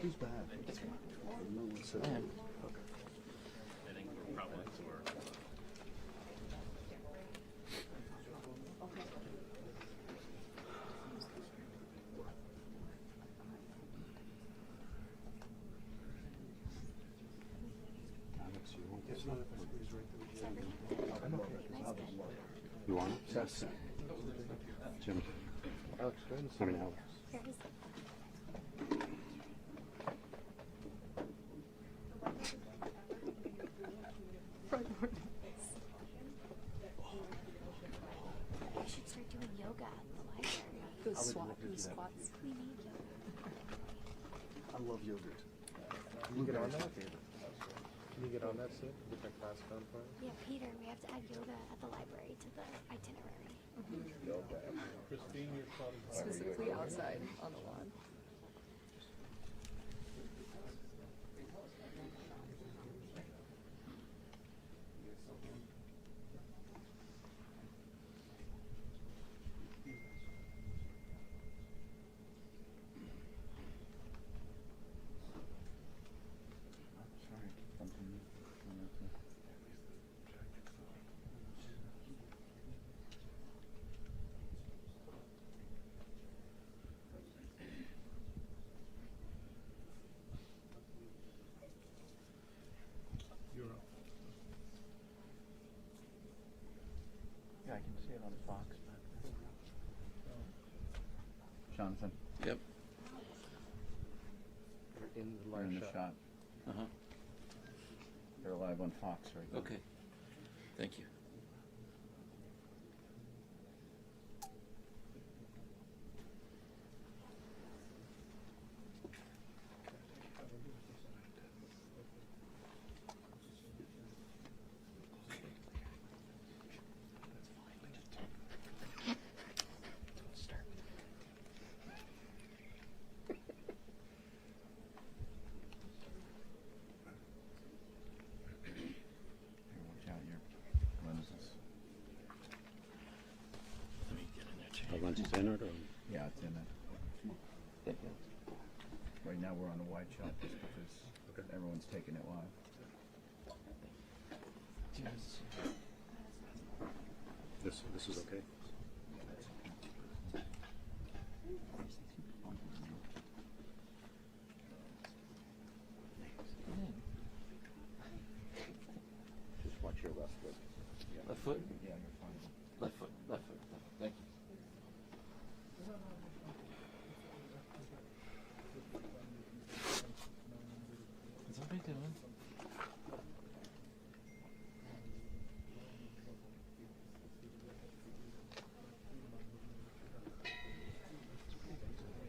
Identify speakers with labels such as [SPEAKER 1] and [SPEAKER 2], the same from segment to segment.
[SPEAKER 1] Who's bad? No one said. Okay.
[SPEAKER 2] I think we're probably sore.
[SPEAKER 1] You want it? Yes. Jim. Alex, let me know.
[SPEAKER 3] We should start doing yoga at the library.
[SPEAKER 4] Those squats.
[SPEAKER 3] We need yoga.
[SPEAKER 1] I love yogurt.
[SPEAKER 5] Can you get on that? Can you get on that soon? Get that class done for us?
[SPEAKER 3] Yeah, Peter, we have to add yoga at the library to the itinerary.
[SPEAKER 5] Christine, you're probably
[SPEAKER 4] Specifically outside on the lawn.
[SPEAKER 1] Yeah, I can see it on Fox. Jonathan,
[SPEAKER 2] Yep.
[SPEAKER 5] in the
[SPEAKER 1] you're in the shot.
[SPEAKER 2] Uh-huh.
[SPEAKER 1] They're live on Fox right now.
[SPEAKER 2] Okay. Thank you.
[SPEAKER 1] Watch out your lenses.
[SPEAKER 2] Let me get in there, Jay.
[SPEAKER 6] The lens is in it, or?
[SPEAKER 1] Yeah, it's in it. Right now we're on a wide shot just because everyone's taking it live.
[SPEAKER 6] This is okay? Just watch your left foot.
[SPEAKER 2] Left foot?
[SPEAKER 1] Yeah, you're fine.
[SPEAKER 2] Left foot. Left foot. Thank you. What's everybody doing?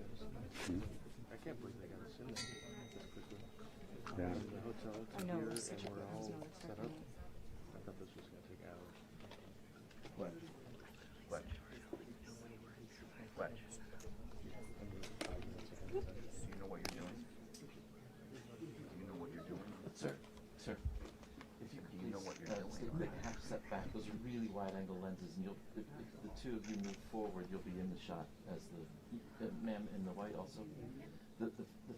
[SPEAKER 5] I can't believe they got us in there this quickly.
[SPEAKER 6] Yeah.
[SPEAKER 5] The hotel
[SPEAKER 4] I know,
[SPEAKER 5] here,
[SPEAKER 4] it was such a
[SPEAKER 5] and we're
[SPEAKER 4] quick, I was
[SPEAKER 5] all
[SPEAKER 4] not
[SPEAKER 5] set
[SPEAKER 4] expecting
[SPEAKER 5] up.
[SPEAKER 4] it.
[SPEAKER 5] I thought this was going to take hours.
[SPEAKER 1] What? What? What? Do you know what you're doing? Do you know what you're doing?
[SPEAKER 2] Sir. Sir. If you
[SPEAKER 1] Do you know what you're doing?
[SPEAKER 2] stay like half step back. Those are really wide angle lenses, and you'll if the two of you move forward, you'll be in the shot as the ma'am in the white also. The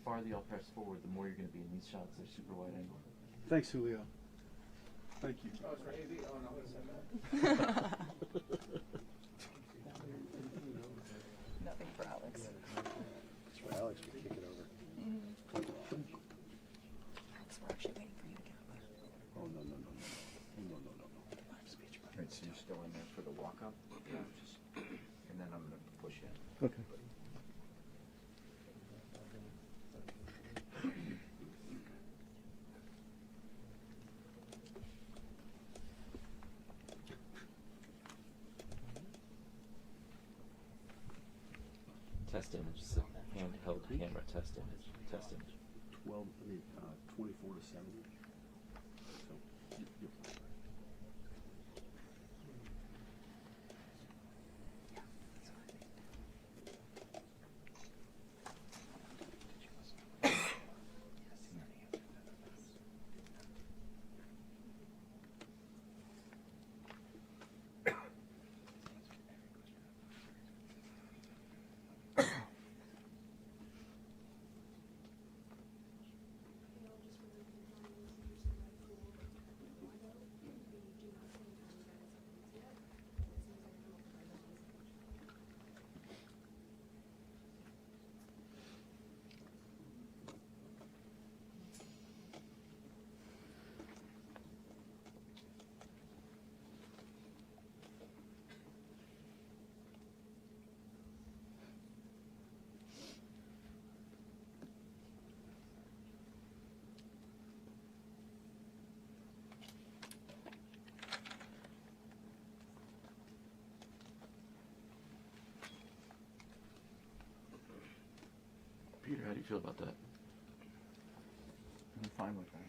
[SPEAKER 2] farther y'all press forward, the more you're going to be in these shots. They're super wide angle.
[SPEAKER 6] Thanks, Julio. Thank you.
[SPEAKER 5] Oh, it's for AV? Oh, no, I'm going to send that.
[SPEAKER 1] Okay.
[SPEAKER 2] Test image, so handheld camera test image. Test image.
[SPEAKER 1] 24 to 7. So, you're fine.
[SPEAKER 2] Peter, how do you feel about that?
[SPEAKER 1] I'm fine with that.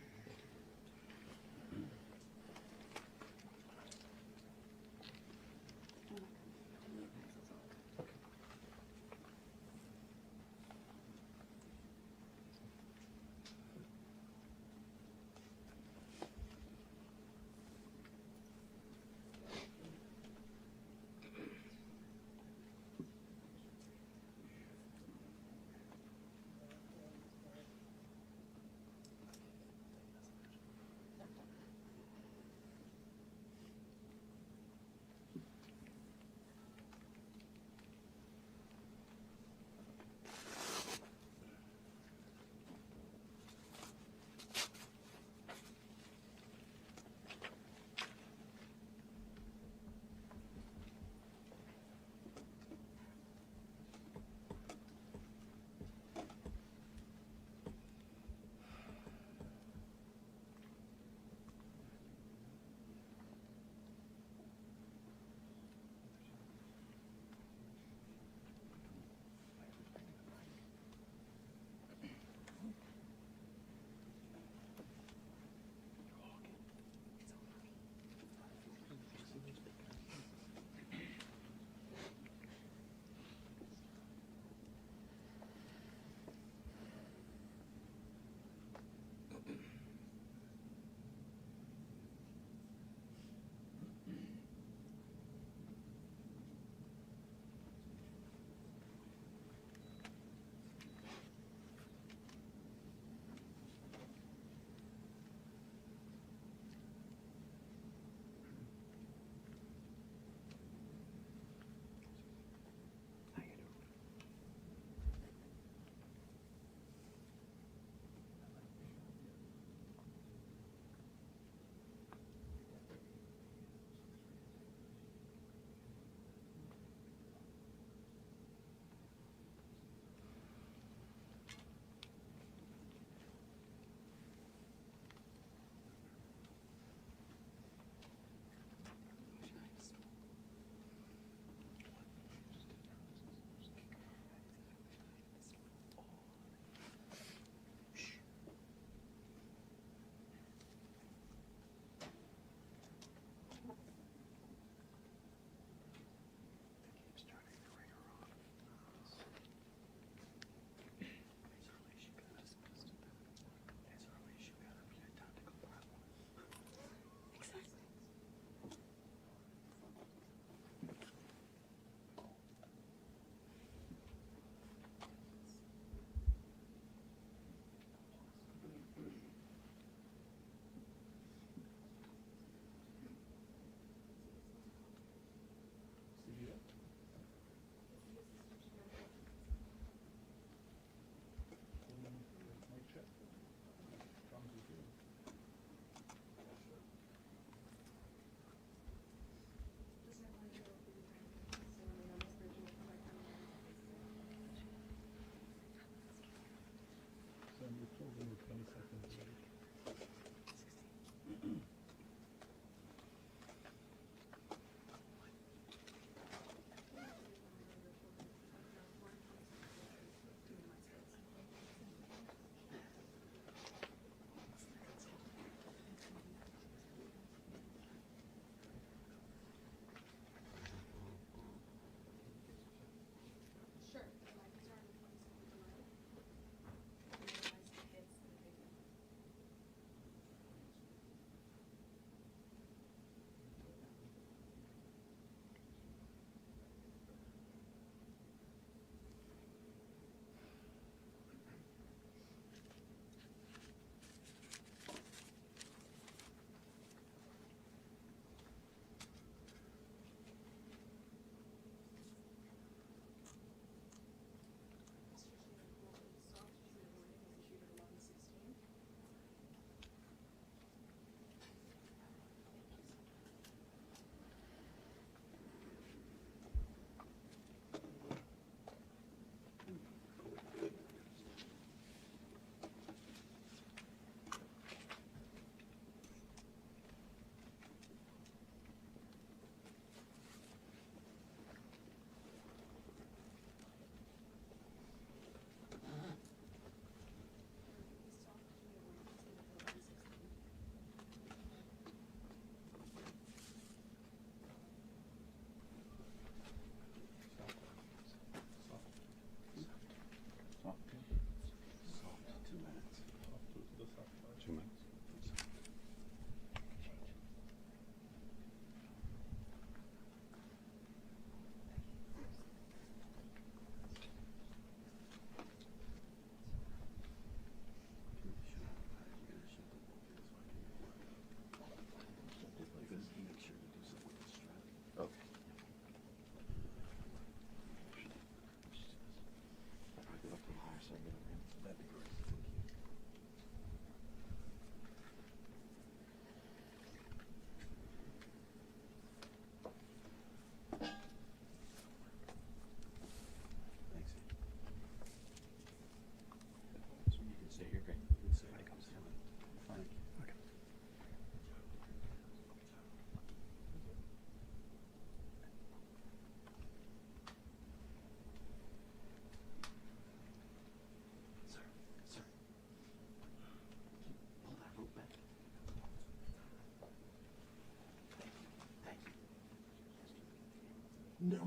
[SPEAKER 2] No.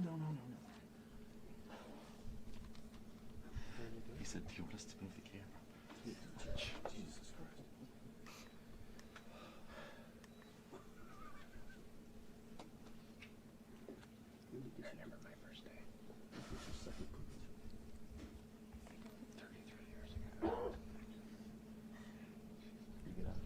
[SPEAKER 2] He said, do you want us to move the camera? Jesus Christ.
[SPEAKER 5] I remember my first day. 33 years ago.
[SPEAKER 2] You get up.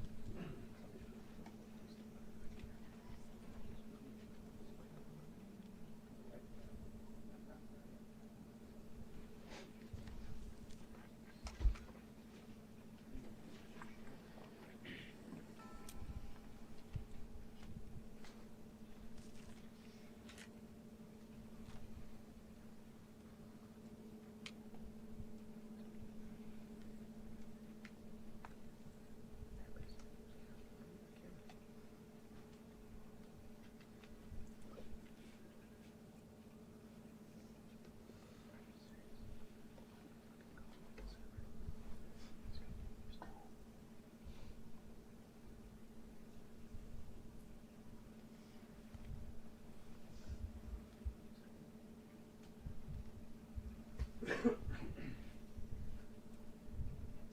[SPEAKER 2] Sir.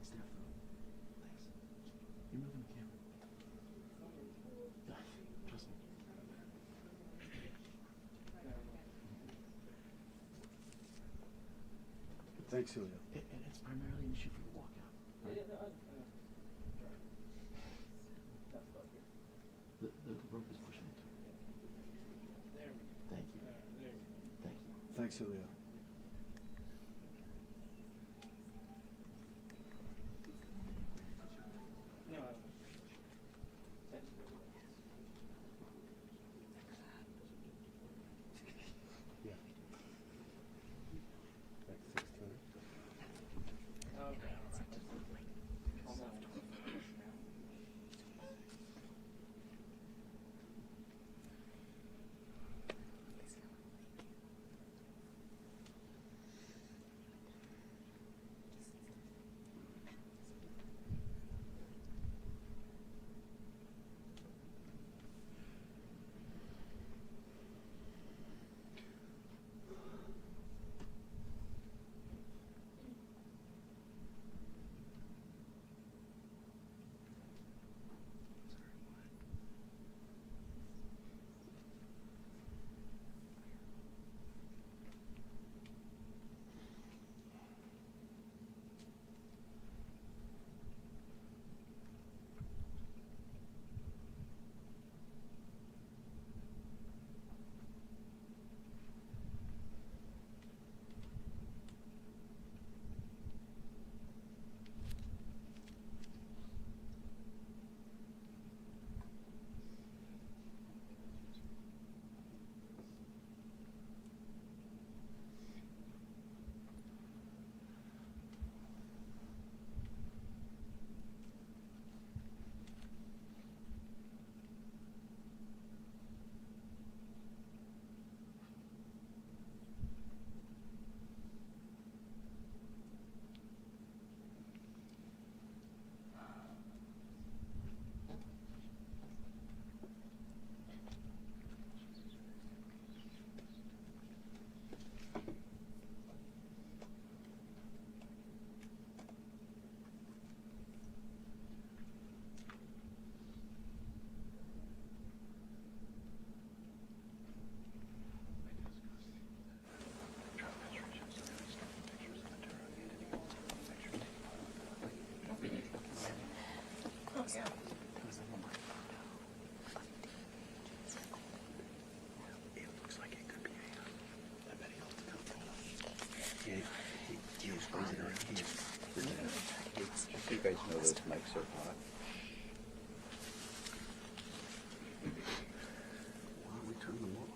[SPEAKER 2] Stay off the road. Thanks. You're moving the camera. Trust me.
[SPEAKER 6] Thanks, Julio.
[SPEAKER 2] It's primarily an issue for the walkout. Right? The rope is pushing into it. Thank you. Thank you.
[SPEAKER 6] Thanks, Julio.
[SPEAKER 5] Yeah. Like 16. Okay.
[SPEAKER 6] You guys know those mics are hot. Why don't we turn them off?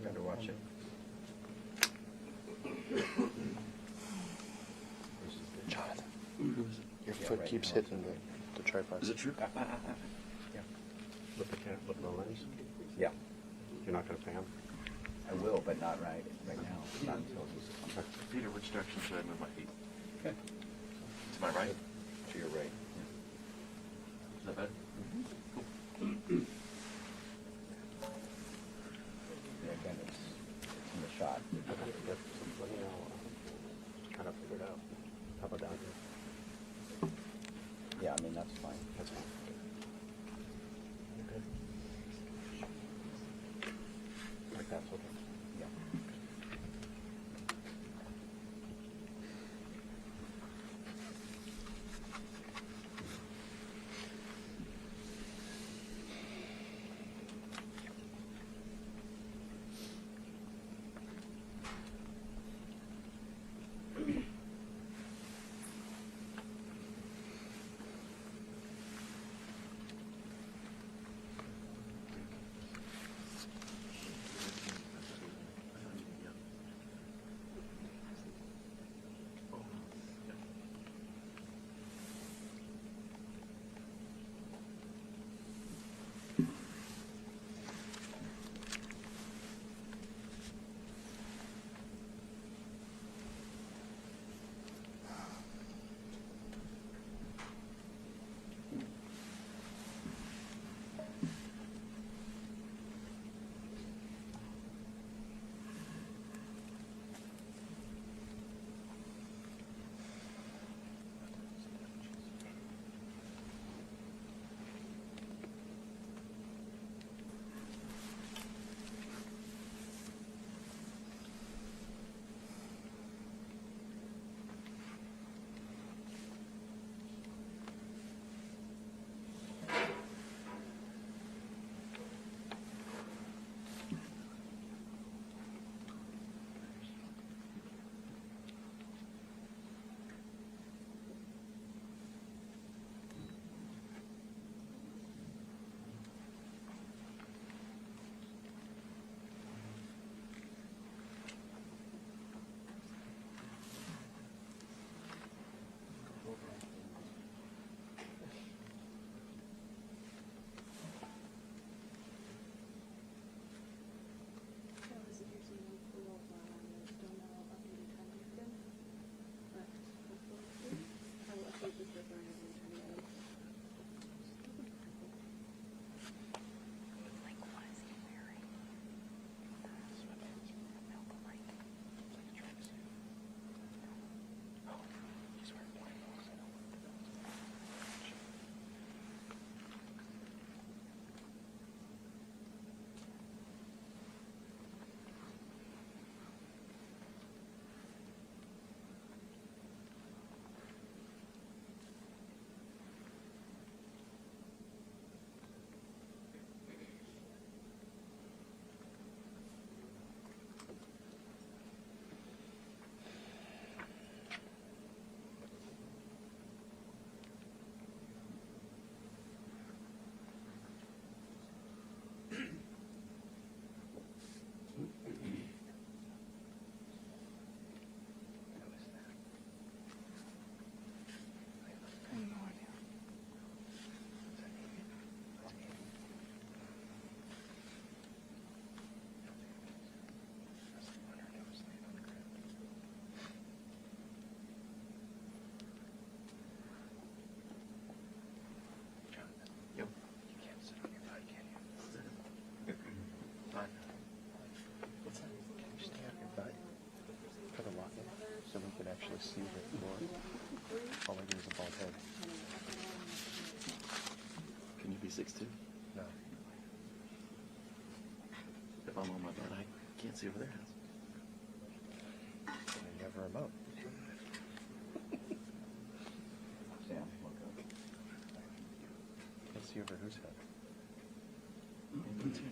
[SPEAKER 6] Gotta watch it.
[SPEAKER 5] Jonathan, your
[SPEAKER 6] Yeah,
[SPEAKER 5] foot
[SPEAKER 6] right
[SPEAKER 5] keeps
[SPEAKER 6] now.
[SPEAKER 5] hitting the tripod.
[SPEAKER 1] Is it true?
[SPEAKER 6] Yeah.
[SPEAKER 1] With the lens?
[SPEAKER 6] Yeah,
[SPEAKER 1] You're not going to pan?
[SPEAKER 6] I will, but not right now. Not until he's
[SPEAKER 2] Peter, which direction should I move my feet?
[SPEAKER 6] okay.
[SPEAKER 2] To my right?
[SPEAKER 6] To your right.
[SPEAKER 2] Is that better?
[SPEAKER 6] Yeah, again, it's in the shot.
[SPEAKER 1] Let me know. Trying to figure it out. How about down here?
[SPEAKER 6] Yeah, I mean, that's fine.
[SPEAKER 1] That's fine. Okay. Like that's okay.
[SPEAKER 6] Yeah.
[SPEAKER 2] can't see over there.
[SPEAKER 5] I never am up.
[SPEAKER 6] Sam, look up.
[SPEAKER 5] Can't see over whose head.
[SPEAKER 2] And me too.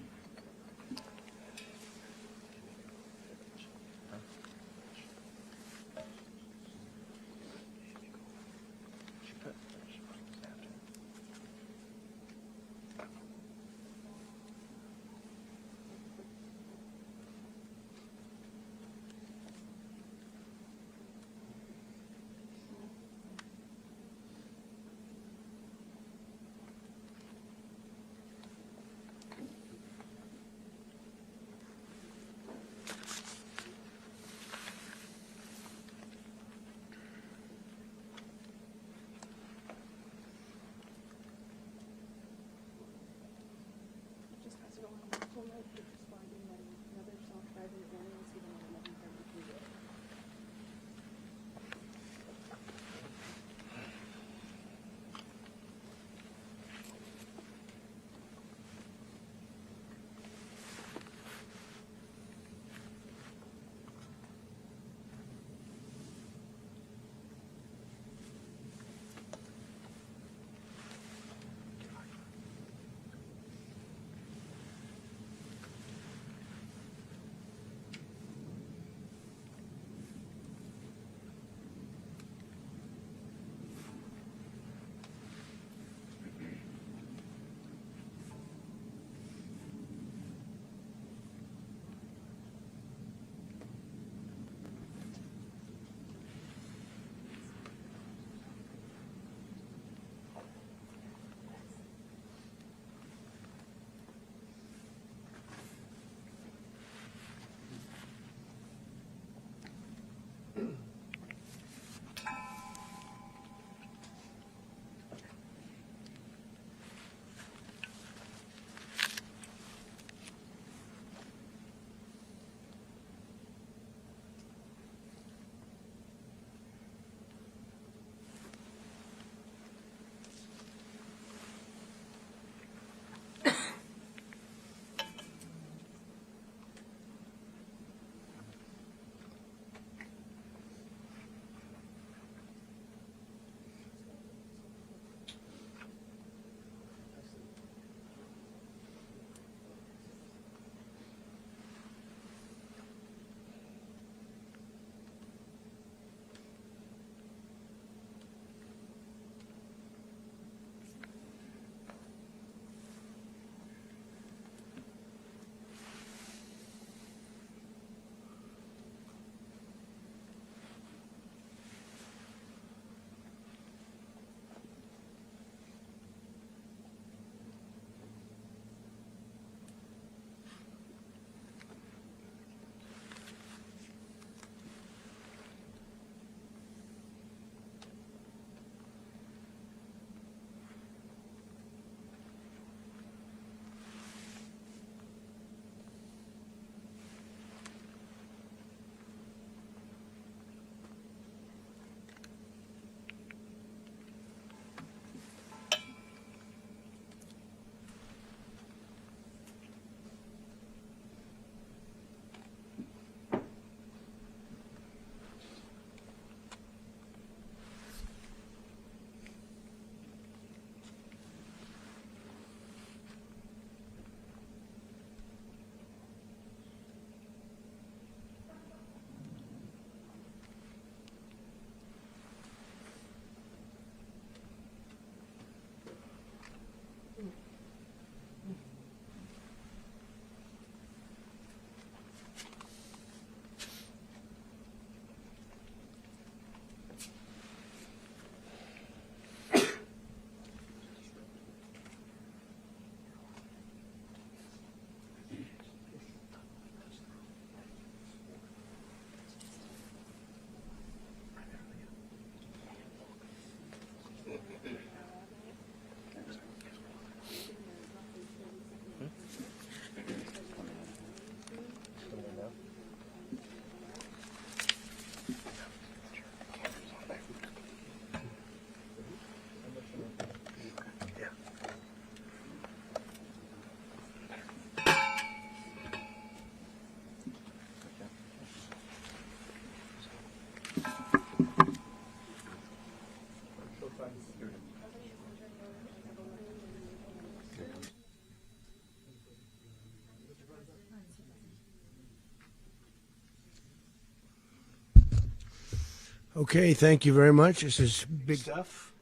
[SPEAKER 7] Okay, thank you very much. This is big stuff.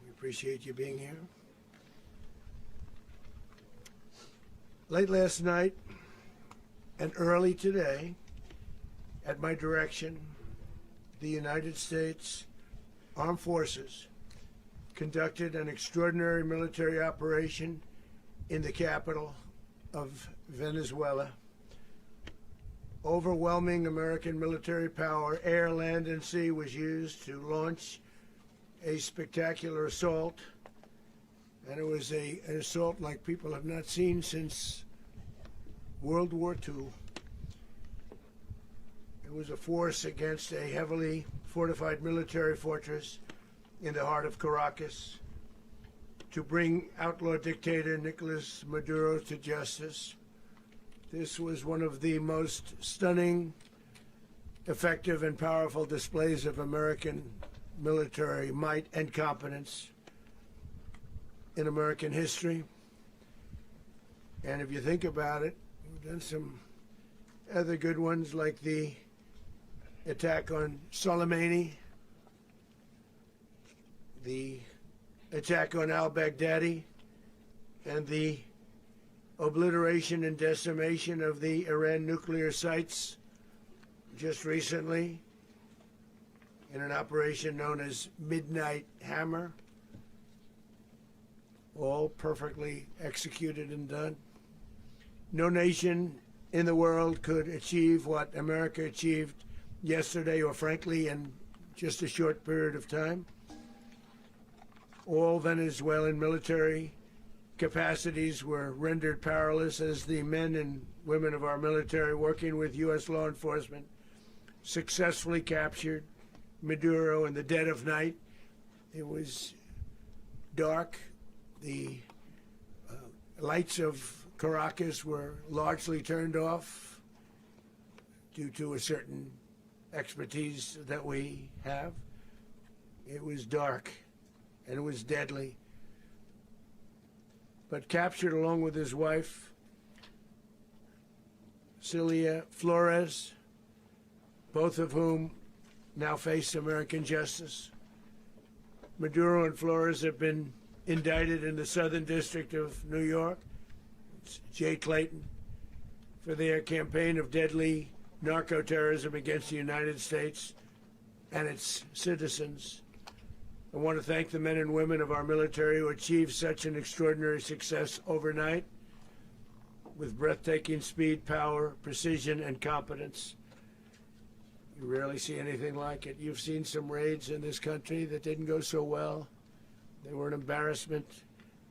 [SPEAKER 7] We appreciate you being here. Late last night and early today, at my direction, the United States Armed Forces conducted an extraordinary military operation in the capital of Venezuela. Overwhelming American military power, air, land, and sea, was used to launch a spectacular assault. And it was an assault like people have not seen since World War II. It was a force against a heavily fortified military fortress in the heart of Caracas to bring outlaw dictator Nicolas Maduro to justice. This was one of the most stunning, effective, and powerful displays of American military might and competence in American history. And if you think about it, we've done some other good ones, like the attack on Soleimani, the attack on al-Baghdadi, and the obliteration and decimation of the Iran nuclear sites just recently in an operation known as Midnight Hammer. All perfectly executed and done. No nation in the world could achieve what America achieved yesterday, or frankly in just a short period of time. All Venezuelan military capacities were rendered powerless as the men and women of our military, working with U.S. law enforcement, successfully captured Maduro in the dead of night. It was dark. The lights of Caracas were largely turned off due to a certain expertise that we have. It was dark and it was deadly. But captured along with his wife, Celia Flores, both of whom now face American justice. Maduro and Flores have been indicted in the Southern District of New York, it's Jay Clayton, for their campaign of deadly narco-terrorism against the United States and its citizens. I want to thank the men and women of our military who achieved such an extraordinary success overnight with breathtaking speed, power, precision, and competence. You rarely see anything like it. You've seen some raids in this country that didn't go so well. They were an embarrassment.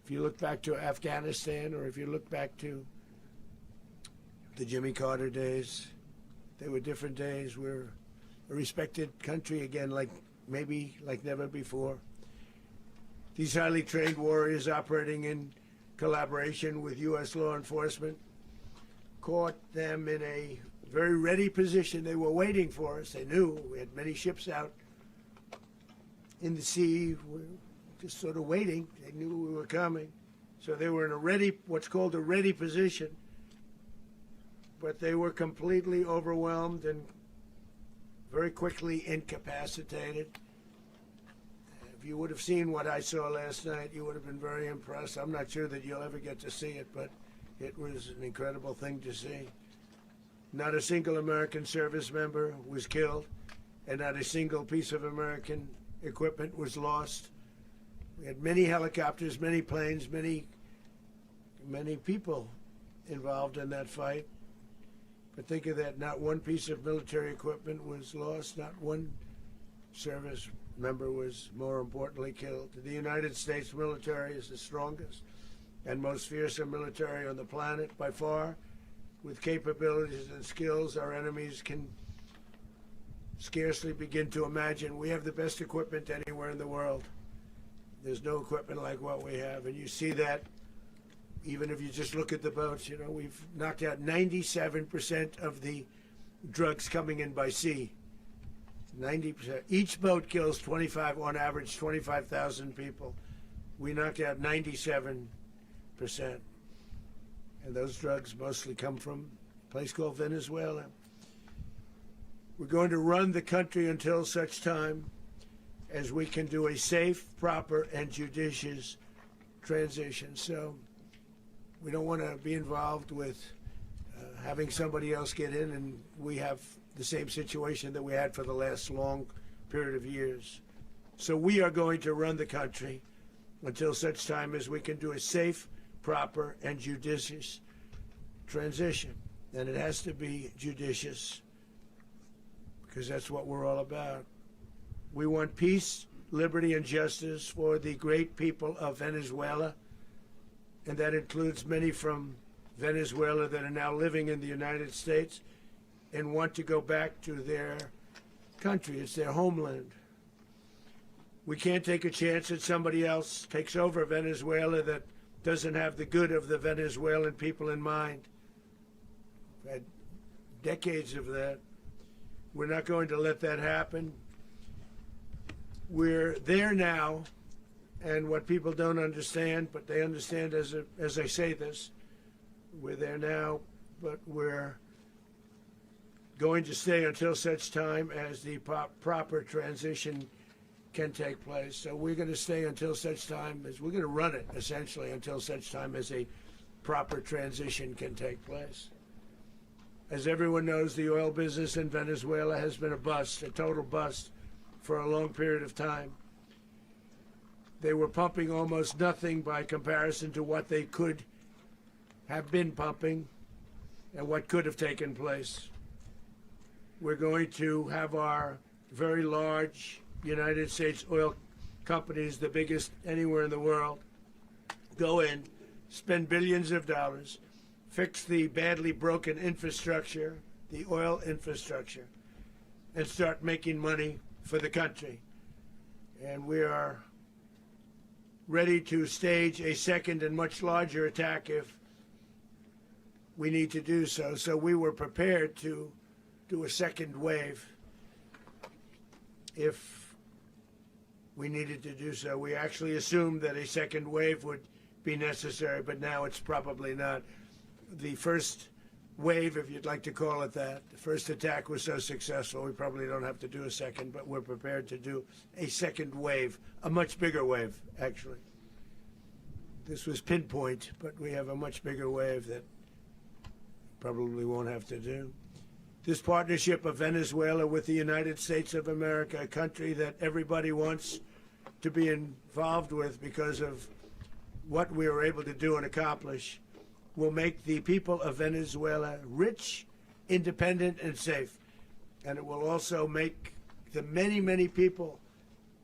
[SPEAKER 7] If you look back to Afghanistan, or if you look back to the Jimmy Carter days, they were different days. We're a respected country again, maybe like never before. These highly trained warriors, operating in collaboration with U.S. law enforcement, caught them in a very ready position. They were waiting for us. They knew we had many ships out in the sea, just sort of waiting. They knew we were coming. So they were in a ready, what's called a ready position. But they were completely overwhelmed and very quickly incapacitated. If you would have seen what I saw last night, you would have been very impressed. I'm not sure that you'll ever get to see it, but it was an incredible thing to see. Not a single American service member was killed, and not a single piece of American equipment was lost. We had many helicopters, many planes, many people involved in that fight. But think of that, not one piece of military equipment was lost, not one service member was, more importantly, killed. The United States military is the strongest and most fearsome military on the planet by far, with capabilities and skills our enemies can scarcely begin to imagine. We have the best equipment anywhere in the world. There's no equipment like what we have, and you see that even if you just look at the boats. You know, we've knocked out 97% of the drugs coming in by sea. 90%. Each boat kills on average 25,000 people. We knocked out 97%. And those drugs mostly come from a place called Venezuela. We're going to run the country until such time as we can do a safe, proper, and judicious transition. So we don't want to be involved with having somebody else get in and we have the same situation that we had for the last long period of years. So we are going to run the country until such time as we can do a safe, proper, and judicious transition. And it has to be judicious because that's what we're all about. We want peace, liberty, and justice for the great people of Venezuela, and that includes many from Venezuela that are now living in the United States and want to go back to their country. It's their homeland. We can't take a chance that somebody else takes over Venezuela that doesn't have the good of the Venezuelan people in mind. We've had decades of that. We're not going to let that happen. We're there now, and what people don't understand, but they understand as I say this, we're there now, but we're going to stay until such time as the proper transition can take place. So we're going to stay until such time as we're going to run it, essentially, until such time as a proper transition can take place. As everyone knows, the oil business in Venezuela has been a bust, a total bust, for a long period of time. They were pumping almost nothing by comparison to what they could have been pumping and what could have taken place. We're going to have our very large United States oil companies, the biggest anywhere in the world, go in, spend billions of dollars, fix the badly broken infrastructure, the oil infrastructure, and start making money for the country. And we are ready to stage a second and much larger attack if we need to do so. So we were prepared to do a second wave if we needed to do so. We actually assumed that a second wave would be necessary, but now it's probably not. The first wave, if you'd like to call it that, the first attack was so successful, we probably don't have to do a second, but we're prepared to do a second wave, a much bigger wave, actually. This was pinpoint, but we have a much bigger wave that probably won't have to do. This partnership of Venezuela with the United States of America, a country that everybody wants to be involved with because of what we were able to do and accomplish, will make the people of Venezuela rich, independent, and safe. And it will also make the many, many people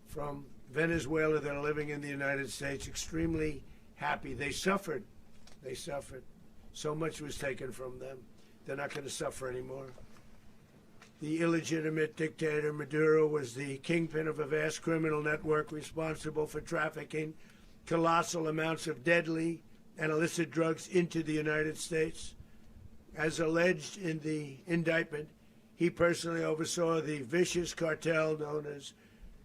[SPEAKER 7] from Venezuela that are living in the United States extremely happy. They suffered. They suffered. So much was taken from them. They're not going to suffer anymore. The illegitimate dictator Maduro was the kingpin of a vast criminal network responsible for trafficking colossal amounts of deadly and illicit drugs into the United States. As alleged in the indictment, he personally oversaw the vicious cartel known as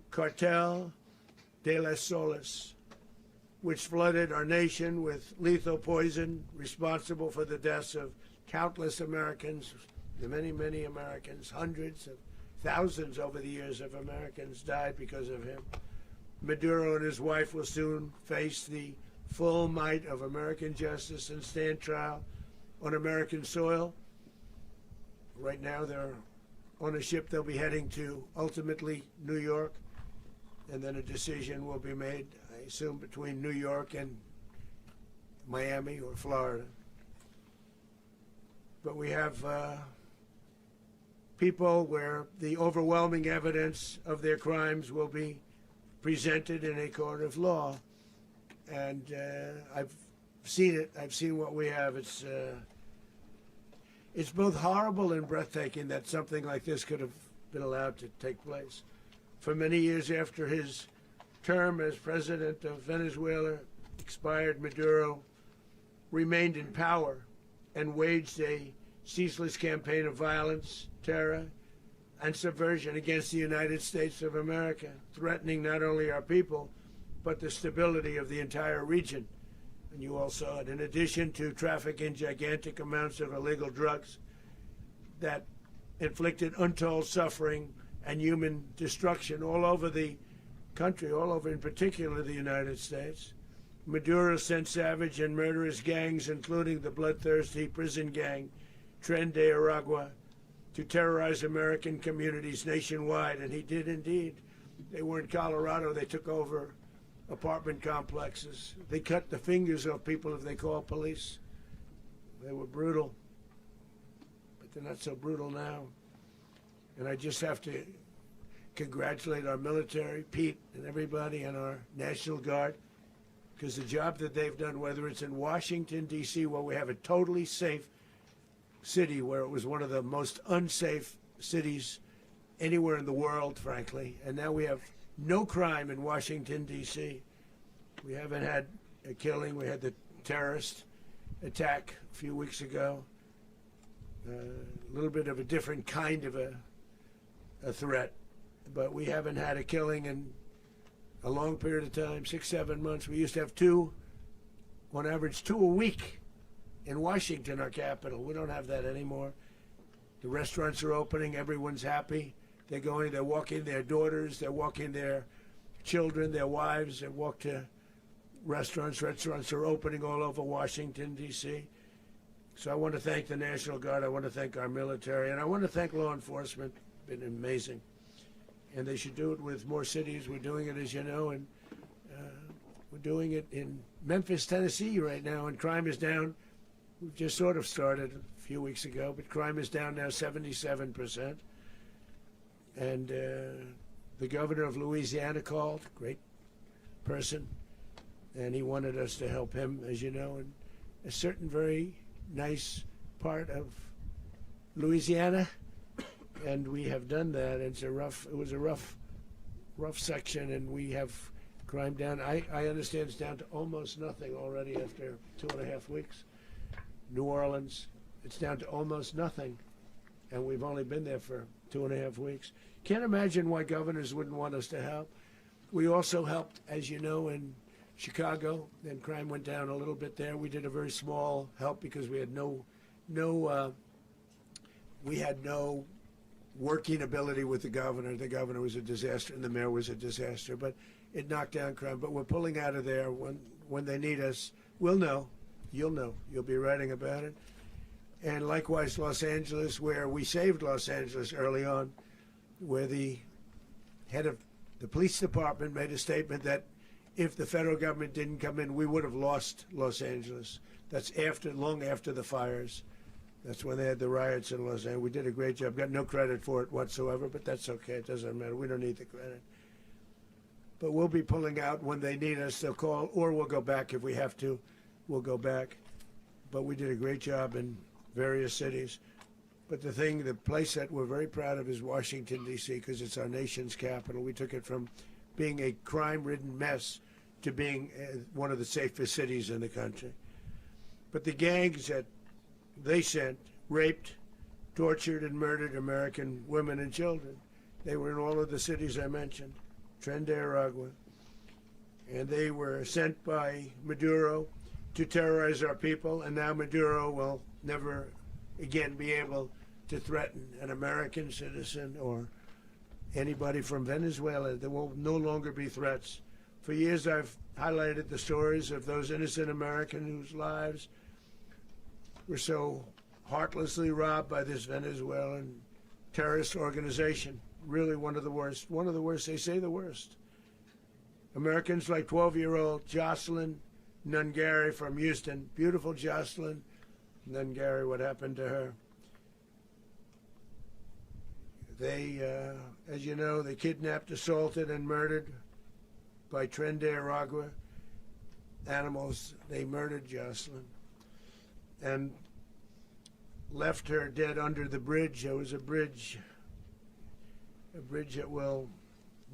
[SPEAKER 7] Cartel de las Solas, which flooded our nation with lethal poison, responsible for the deaths of countless Americans, the many, many Americans. Hundreds of thousands over the years of Americans died because of him. Maduro and his wife will soon face the full might of American justice and stand trial on American soil. Right now they're on a ship. They'll be heading to ultimately New York, and then a decision will be made, I assume, between New York and Miami or Florida. But we have people where the overwhelming evidence of their crimes will be presented in a court of law. And I've seen it. I've seen what we have. It's both horrible and breathtaking that something like this could have been allowed to take place. For many years after his term as president of Venezuela expired, Maduro remained in power and waged a ceaseless campaign of violence, terror, and subversion against the United States of America, threatening not only our people, but the stability of the entire region. And you all saw it. In addition to trafficking gigantic amounts of illegal drugs that inflicted untold suffering and human destruction all over the country, all over in particular the United States. Maduro sent savage and murderous gangs, including the bloodthirsty prison gang, Tren de Aragua, to terrorize American communities nationwide, and he did indeed. They were in Colorado. They took over apartment complexes. They cut the fingers off people if they call police. They were brutal, but they're not so brutal now. And I just have to congratulate our military, Pete and everybody, and our National Guard, because the job that they've done, whether it's in Washington, D.C., where we have a totally safe city, where it was one of the most unsafe cities anywhere in the world, frankly, and now we have no crime in Washington, D.C. We haven't had a killing. We had the terrorist attack a few weeks ago. A little bit of a different kind of a threat, but we haven't had a killing in a long period of time, 6-7 months. We used to have two, on average 2 a week in Washington, our capital. We don't have that anymore. The restaurants are opening. Everyone's happy. They're going, they're walking their daughters, they're walking their children, their wives, they walk to restaurants. Restaurants are opening all over Washington, D.C. So I want to thank the National Guard. I want to thank our military. And I want to thank law enforcement. Been amazing. And they should do it with more cities. We're doing it, as you know, and we're doing it in Memphis, Tennessee right now, and crime is down. We've just sort of started a few weeks ago, but crime is down now 77%. And the governor of Louisiana called, great person, and he wanted us to help him, as you know, in a certain very nice part of Louisiana, and we have done that. It was a rough section, and we have crime down. I understand it's down to almost nothing already after 2.5 weeks. New Orleans, it's down to almost nothing, and we've only been there for 2.5 weeks. Can't imagine why governors wouldn't want us to help. We also helped, as you know, in Chicago, and crime went down a little bit there. We did a very small help because we had no working ability with the governor. The governor was a disaster, and the mayor was a disaster. But it knocked down crime. But we're pulling out of there when they need us. We'll know. You'll know. You'll be writing about it. And likewise, Los Angeles, where we saved Los Angeles early on, where the head of the police department made a statement that if the federal government didn't come in, we would have lost Los Angeles. That's long after the fires. That's when they had the riots in Los Angeles. We did a great job. Got no credit for it whatsoever, but that's okay. It doesn't matter. We don't need the credit. But we'll be pulling out when they need us. They'll call, or we'll go back if we have to. We'll go back. But we did a great job in various cities. But the place that we're very proud of is Washington, D.C., because it's our nation's capital. We took it from being a crime-ridden mess to being one of the safest cities in the country. But the gangs that they sent raped, tortured, and murdered American women and children. They were in all of the cities I mentioned, Tren de Aragua. And they were sent by Maduro to terrorize our people, and now Maduro will never again be able to threaten an American citizen or anybody from Venezuela. There will no longer be threats. For years I've highlighted the stories of those innocent Americans whose lives were so heartlessly robbed by this Venezuelan terrorist organization. Really one of the worst. One of the worst, they say the worst. Americans like 12-year-old Jocelyn Nungari from Houston. Beautiful Jocelyn Nungari, what happened to her? They, as you know, they kidnapped, assaulted, and murdered by Tren de Aragua animals. They murdered Jocelyn and left her dead under the bridge. There was a bridge that will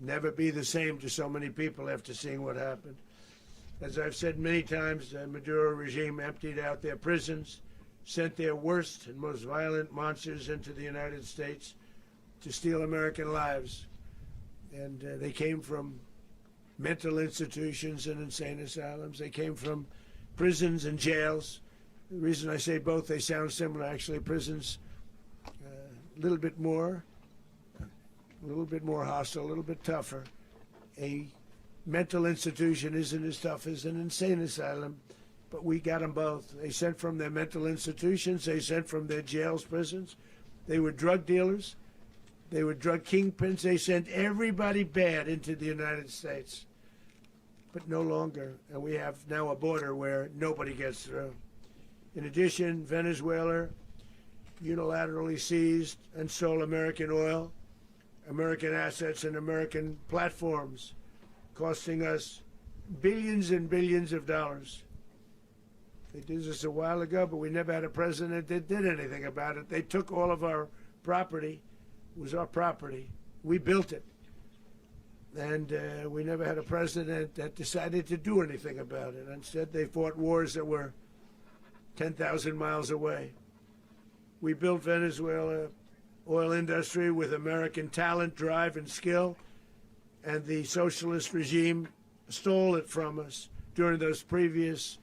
[SPEAKER 7] never be the same to so many people after seeing what happened. As I've said many times, the Maduro regime emptied out their prisons, sent their worst and most violent monsters into the United States to steal American lives. And they came from mental institutions and insane asylums. They came from prisons and jails. The reason I say both, they sound similar. Actually, prisons little bit more hostile, a little bit tougher. A mental institution isn't as tough as an insane asylum, but we got them both. They sent from their mental institutions, they sent from their jails, prisons. They were drug dealers, they were drug kingpins, they sent everybody bad into the United States. But no longer, and we have now a border where nobody gets through. In addition, Venezuela unilaterally seized and stole American oil, American assets, and American platforms, costing us billions and billions of dollars. They did this a while ago, but we never had a president that did anything about it. They took all of our property. It was our property. We built it. And we never had a president that decided to do anything about it. Instead, they fought wars that were 10,000 miles away. We built Venezuela oil industry with American talent, drive, and skill, and the socialist regime stole it from us during those previous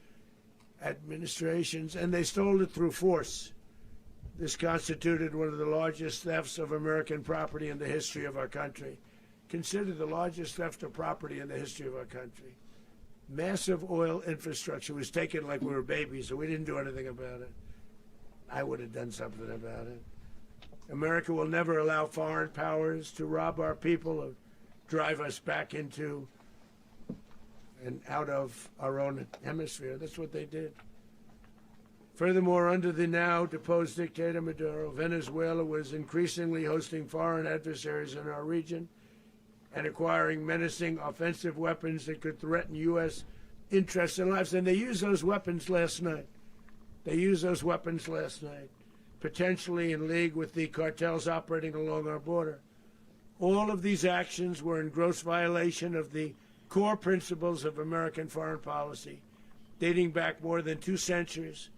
[SPEAKER 7] administrations, and they stole it through force. This constituted one of the largest thefts of American property in the history of our country. Considered the largest theft of property in the history of our country. Massive oil infrastructure was taken like we were babies, and we didn't do anything about it. I would have done something about it. America will never allow foreign powers to rob our people or drive us back into and out of our own hemisphere. That's what they did. Furthermore, under the now deposed dictator Maduro, Venezuela was increasingly hosting foreign adversaries in our region and acquiring menacing offensive weapons that could threaten U.S. interests and lives. And they used those weapons last night. Potentially in league with the cartels operating along our border. All of these actions were in gross violation of the core principles of American foreign policy, dating back more than 2 centuries,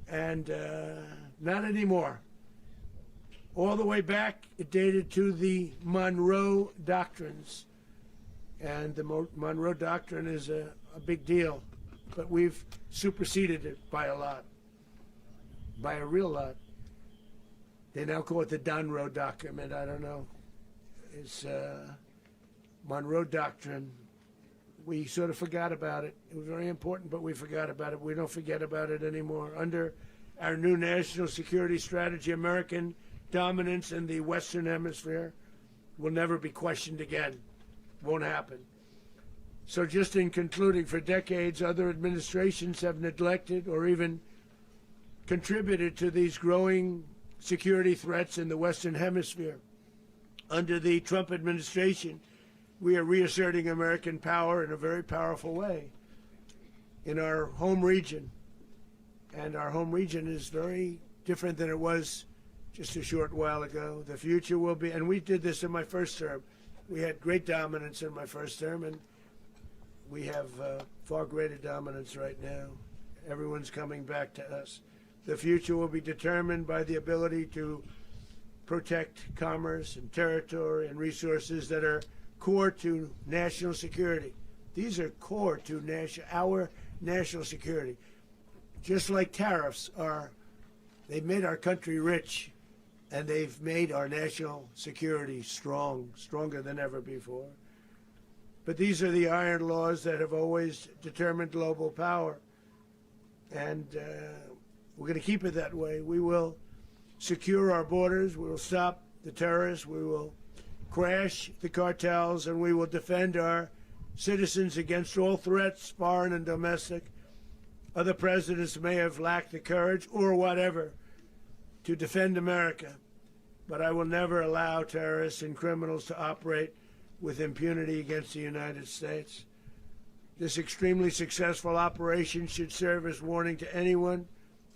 [SPEAKER 7] and not anymore. All the way back, it dated to the Monroe Doctrines, and the Monroe Doctrine is a big deal, but we've superseded it by a lot, by a real lot. They now call it the Monroe Document. I don't know. It's Monroe Doctrine. We sort of forgot about it. It was very important, but we forgot about it. We don't forget about it anymore. Under our new national security strategy, American dominance in the Western Hemisphere will never be questioned again. Won't happen. So just in concluding, for decades, other administrations have neglected or even contributed to these growing security threats in the Western Hemisphere. Under the Trump administration, we are reasserting American power in a very powerful way in our home region. And our home region is very different than it was just a short while ago. The future will be, and we did this in my first term. We had great dominance in my first term, and we have far greater dominance right now. Everyone's coming back to us. The future will be determined by the ability to protect commerce and territory and resources that are core to national security. These are core to our national security. Just like tariffs are, they've made our country rich, and they've made our national security stronger than ever before. But these are the iron laws that have always determined global power. And we're going to keep it that way. We will secure our borders. We will stop the terrorists. We will crash the cartels, and we will defend our citizens against all threats, foreign and domestic. Other presidents may have lacked the courage or whatever to defend America, but I will never allow terrorists and criminals to operate with impunity against the United States. This extremely successful operation should serve as warning to anyone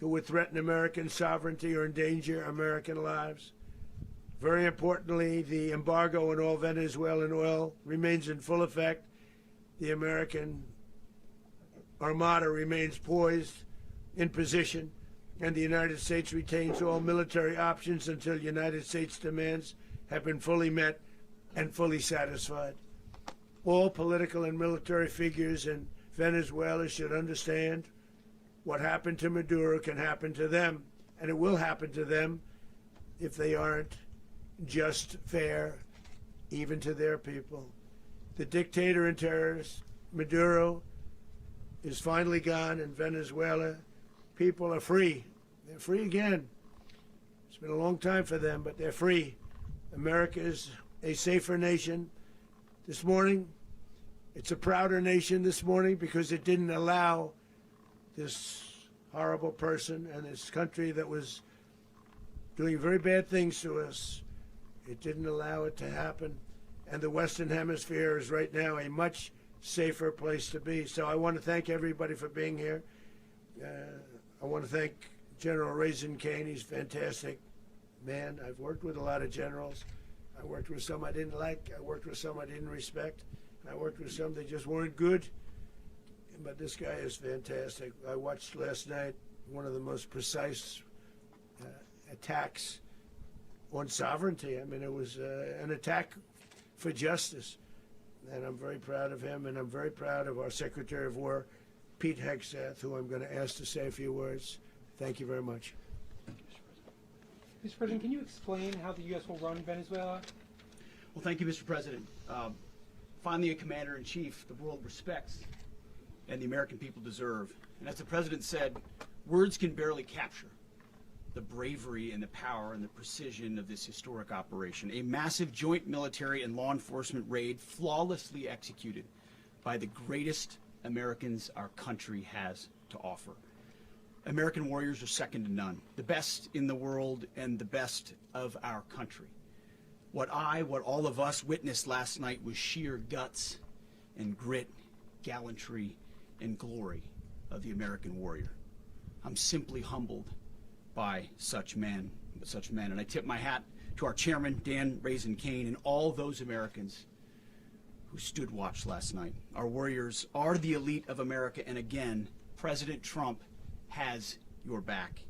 [SPEAKER 7] who would threaten American sovereignty or endanger American lives. Very importantly, the embargo on all Venezuelan oil remains in full effect. The American Armada remains poised in position, and the United States retains all military options until United States demands have been fully met and fully satisfied. All political and military figures in Venezuela should understand what happened to Maduro can happen to them, and it will happen to them if they aren't just, fair, even to their people. The dictator and terrorist, Maduro, is finally gone in Venezuela. People are free. They're free again. It's been a long time for them, but they're free. America is a safer nation. This morning, it's a prouder nation this morning because it didn't allow this horrible person and this country that was doing very bad things to us. It didn't allow it to happen. And the Western Hemisphere is right now a much safer place to be. So I want to thank everybody for being here. I want to thank General Raisin Kane. He's a fantastic man. I've worked with a lot of generals. I worked with some I didn't like. I worked with some I didn't respect. I worked with some that just weren't good. But this guy is fantastic. I watched last night one of the most precise attacks on sovereignty. I mean, it was an attack for justice. And I'm very proud of him, and I'm very proud of our Secretary of War, Pete Hegseth, who I'm going to ask to say a few words. Thank you very much.
[SPEAKER 8] Mr. President, can you explain how the U.S. will run Venezuela?
[SPEAKER 9] Well, thank you, Mr. President. Finally, a commander-in-chief the world respects and the American people deserve. And as the President said, words can barely capture the bravery and the power and the precision of this historic operation. A massive joint military and law enforcement raid flawlessly executed by the greatest Americans our country has to offer. American warriors are second to none, the best in the world and the best of our country. What all of us witnessed last night was sheer guts and grit, gallantry and glory of the American warrior. I'm simply humbled by such men, and I tip my hat to our chairman, Dan Raisin Kane, and all those Americans who stood watch last night. Our warriors are the elite of America, and again, President Trump has your back.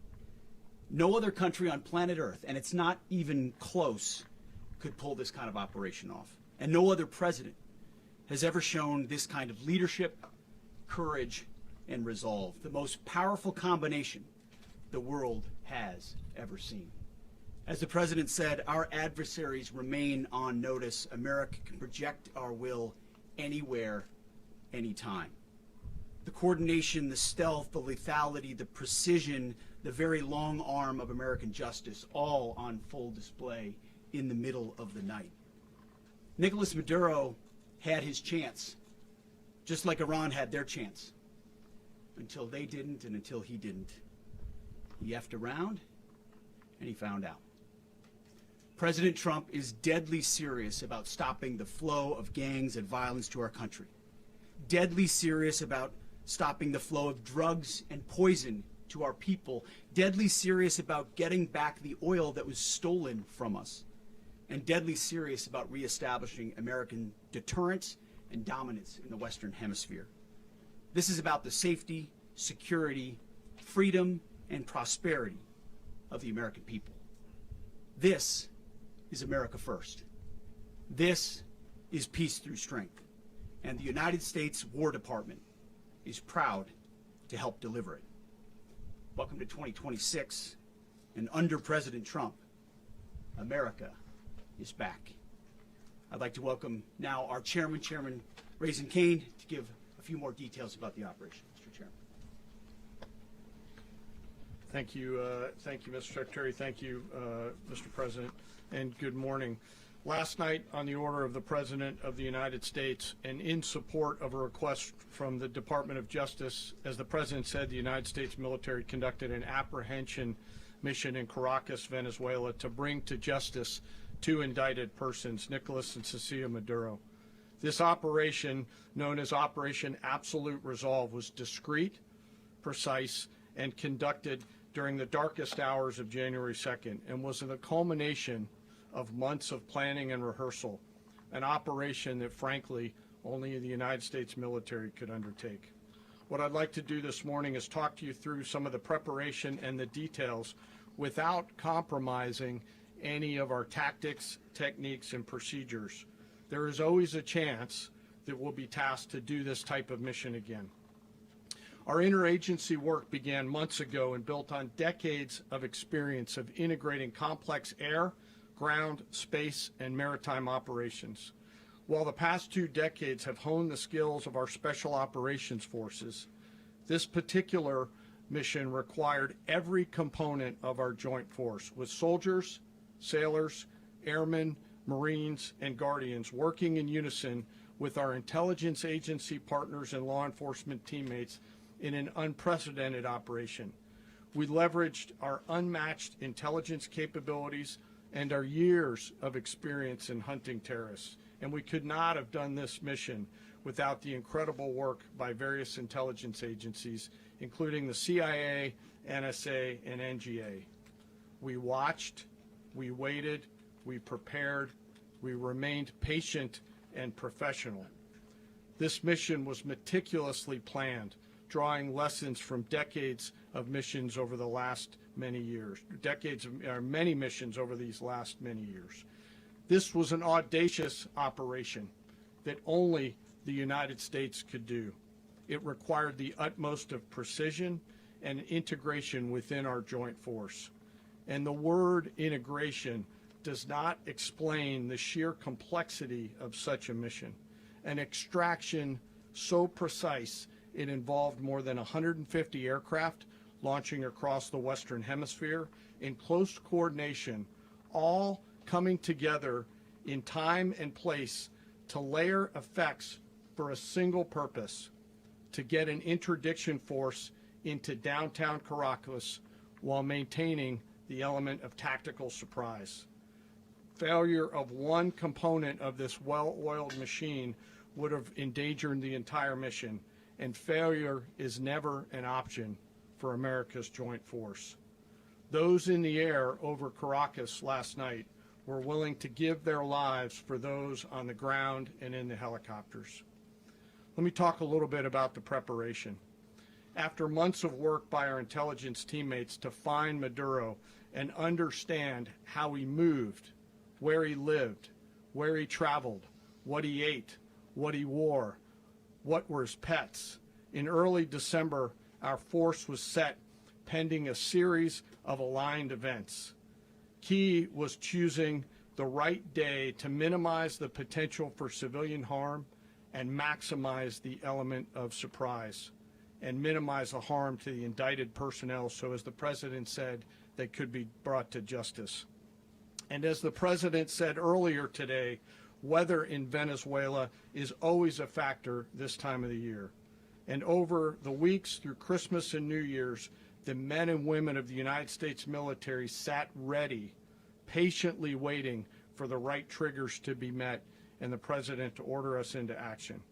[SPEAKER 9] No other country on planet Earth, and it's not even close, could pull this kind of operation off. And no other president has ever shown this kind of leadership, courage, and resolve. The most powerful combination the world has ever seen. As the President said, our adversaries remain on notice. America can project our will anywhere, anytime. The coordination, the stealth, the lethality, the precision, the very long arm of American justice, all on full display in the middle of the night. Nicolas Maduro had his chance, just like Iran had their chance, until they didn't and until he didn't. He effed around, and he found out. President Trump is deadly serious about stopping the flow of gangs and violence to our country. Deadly serious about stopping the flow of drugs and poison to our people. Deadly serious about getting back the oil that was stolen from us. And deadly serious about reestablishing American deterrence and dominance in the Western Hemisphere. This is about the safety, security, freedom, and prosperity of the American people. This is America first. This is peace through strength. And the United States War Department is proud to help deliver it. Welcome to 2026, and under President Trump, America is back. I'd like to welcome now our chairman, Chairman Raisin Kane, to give a few more details about the operation. Mr. Chairman.
[SPEAKER 5] Thank you, Mr. Secretary. Thank you, Mr. President, and good morning. Last night, on the order of the President of the United States and in support of a request from the Department of Justice, as the President said, the United States military conducted an apprehension mission in Caracas, Venezuela, to bring to justice two indicted persons, Nicolas and Cecilia Maduro. This operation, known as Operation Absolute Resolve, was discreet, precise, and conducted during the darkest hours of January 2nd, and was the culmination of months of planning and rehearsal, an operation that, frankly, only the United States military could undertake. What I'd like to do this morning is talk to you through some of the preparation and the details without compromising any of our tactics, techniques, and procedures. There is always a chance that we'll be tasked to do this type of mission again. Our interagency work began months ago and built on decades of experience of integrating complex air, ground, space, and maritime operations. While the past 2 decades have honed the skills of our special operations forces, this particular mission required every component of our joint force, with soldiers, sailors, airmen, Marines, and Guardians working in unison with our intelligence agency partners and law enforcement teammates in an unprecedented operation. We leveraged our unmatched intelligence capabilities and our years of experience in hunting terrorists, and we could not have done this mission without the incredible work by various intelligence agencies, including the CIA, NSA, and NGA. We watched, we waited, we prepared, we remained patient and professional. This mission was meticulously planned, drawing lessons from decades of missions over the last many years, many missions over these last many years. This was an audacious operation that only the United States could do. It required the utmost of precision and integration within our joint force. And the word integration does not explain the sheer complexity of such a mission. An extraction so precise it involved more than 150 aircraft launching across the Western Hemisphere in close coordination, all coming together in time and place to layer effects for a single purpose: to get an interdiction force into downtown Caracas while maintaining the element of tactical surprise. Failure of one component of this well-oiled machine would have endangered the entire mission, and failure is never an option for America's joint force. Those in the air over Caracas last night were willing to give their lives for those on the ground and in the helicopters. Let me talk a little bit about the preparation. After months of work by our intelligence teammates to find Maduro and understand how he moved, where he lived, where he traveled, what he ate, what he wore, what were his pets, in early December, our force was set pending a series of aligned events. Key was choosing the right day to minimize the potential for civilian harm and maximize the element of surprise, and minimize the harm to the indicted personnel so, as the President said, they could be brought to justice. And as the President said earlier today, weather in Venezuela is always a factor this time of the year. And over the weeks through Christmas and New Year's, the men and women of the United States military sat ready, patiently waiting for the right triggers to be met and the President to order us into action.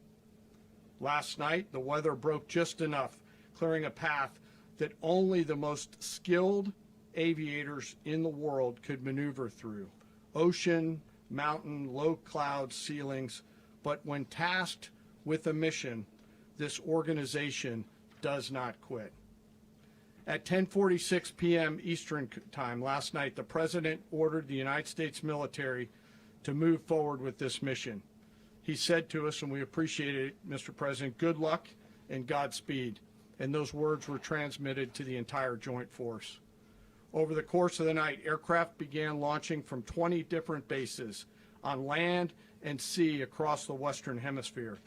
[SPEAKER 5] Last night, the weather broke just enough, clearing a path that only the most skilled aviators in the world could maneuver through. Ocean, mountain, low cloud ceilings, but when tasked with a mission, this organization does not quit. At 10:46 p.m. Eastern Time last night, the President ordered the United States military to move forward with this mission. He said to us, and we appreciate it, Mr. President, good luck and Godspeed. And those words were transmitted to the entire joint force. Over the course of the night, aircraft began launching from 20 different bases on land and sea across the Western Hemisphere.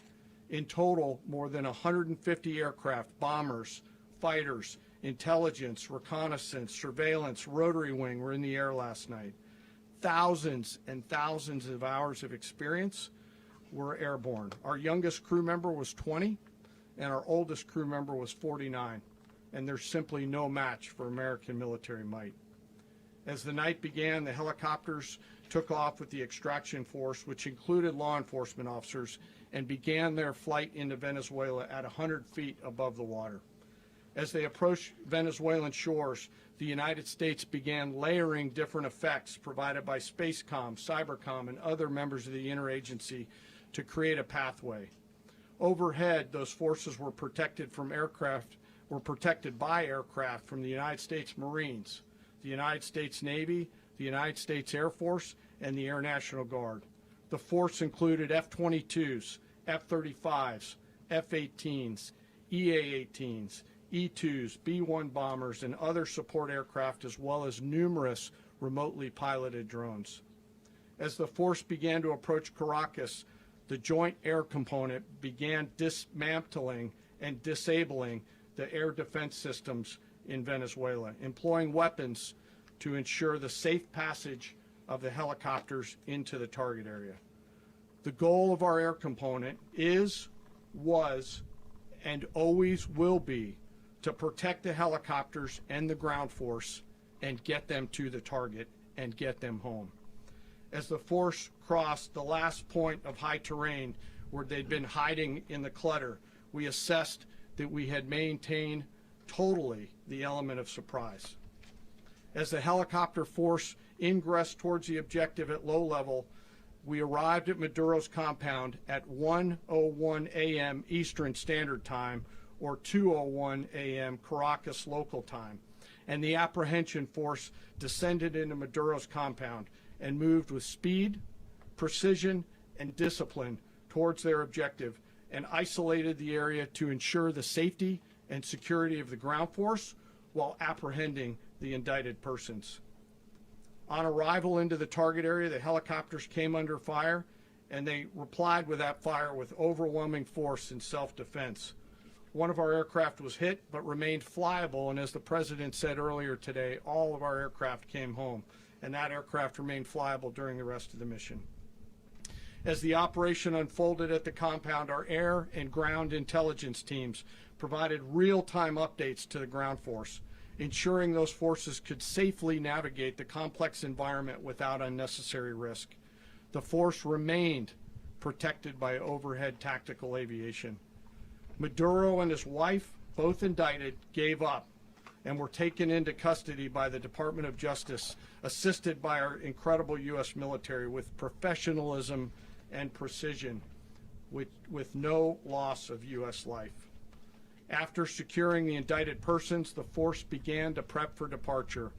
[SPEAKER 5] In total, more than 150 aircraft, bombers, fighters, intelligence, reconnaissance, surveillance, rotary wing were in the air last night. Thousands and thousands of hours of experience were airborne. Our youngest crew member was 20, and our oldest crew member was 49. And there's simply no match for American military might. As the night began, the helicopters took off with the extraction force, which included law enforcement officers, and began their flight into Venezuela at 100 feet above the water. As they approached Venezuelan shores, the United States began layering different effects provided by Spacecom, Cybercom, and other members of the interagency to create a pathway. Overhead, those forces were protected by aircraft from the United States Marines, the United States Navy, the United States Air Force, and the Air National Guard. The force included F-22s, F-35s, F-18s, EA-18s, E-2s, B-1 bombers, and other support aircraft, as well as numerous remotely piloted drones. As the force began to approach Caracas, the Joint Air Component began dismantling and disabling the air defense systems in Venezuela, employing weapons to ensure the safe passage of the helicopters into the target area. The goal of our air component is, was, and always will be to protect the helicopters and the ground force and get them to the target and get them home. As the force crossed the last point of high terrain where they'd been hiding in the clutter, we assessed that we had maintained totally the element of surprise. As the helicopter force ingressed towards the objective at low level, we arrived at Maduro's compound at 1:01 a.m. Eastern Standard Time, or 2:01 a.m. Caracas local time, and the apprehension force descended into Maduro's compound and moved with speed, precision, and discipline towards their objective, and isolated the area to ensure the safety and security of the ground force while apprehending the indicted persons. On arrival into the target area, the helicopters came under fire, and they replied with that fire with overwhelming force in self-defense. One of our aircraft was hit but remained flyable, and as the President said earlier today, all of our aircraft came home, and that aircraft remained flyable during the rest of the mission. As the operation unfolded at the compound, our air and ground intelligence teams provided real-time updates to the ground force, ensuring those forces could safely navigate the complex environment without unnecessary risk. The force remained protected by overhead tactical aviation. Maduro and his wife, both indicted, gave up and were taken into custody by the Department of Justice, assisted by our incredible U.S. military with professionalism and precision, with no loss of U.S. life. After securing the indicted persons, the force began to prep for departure.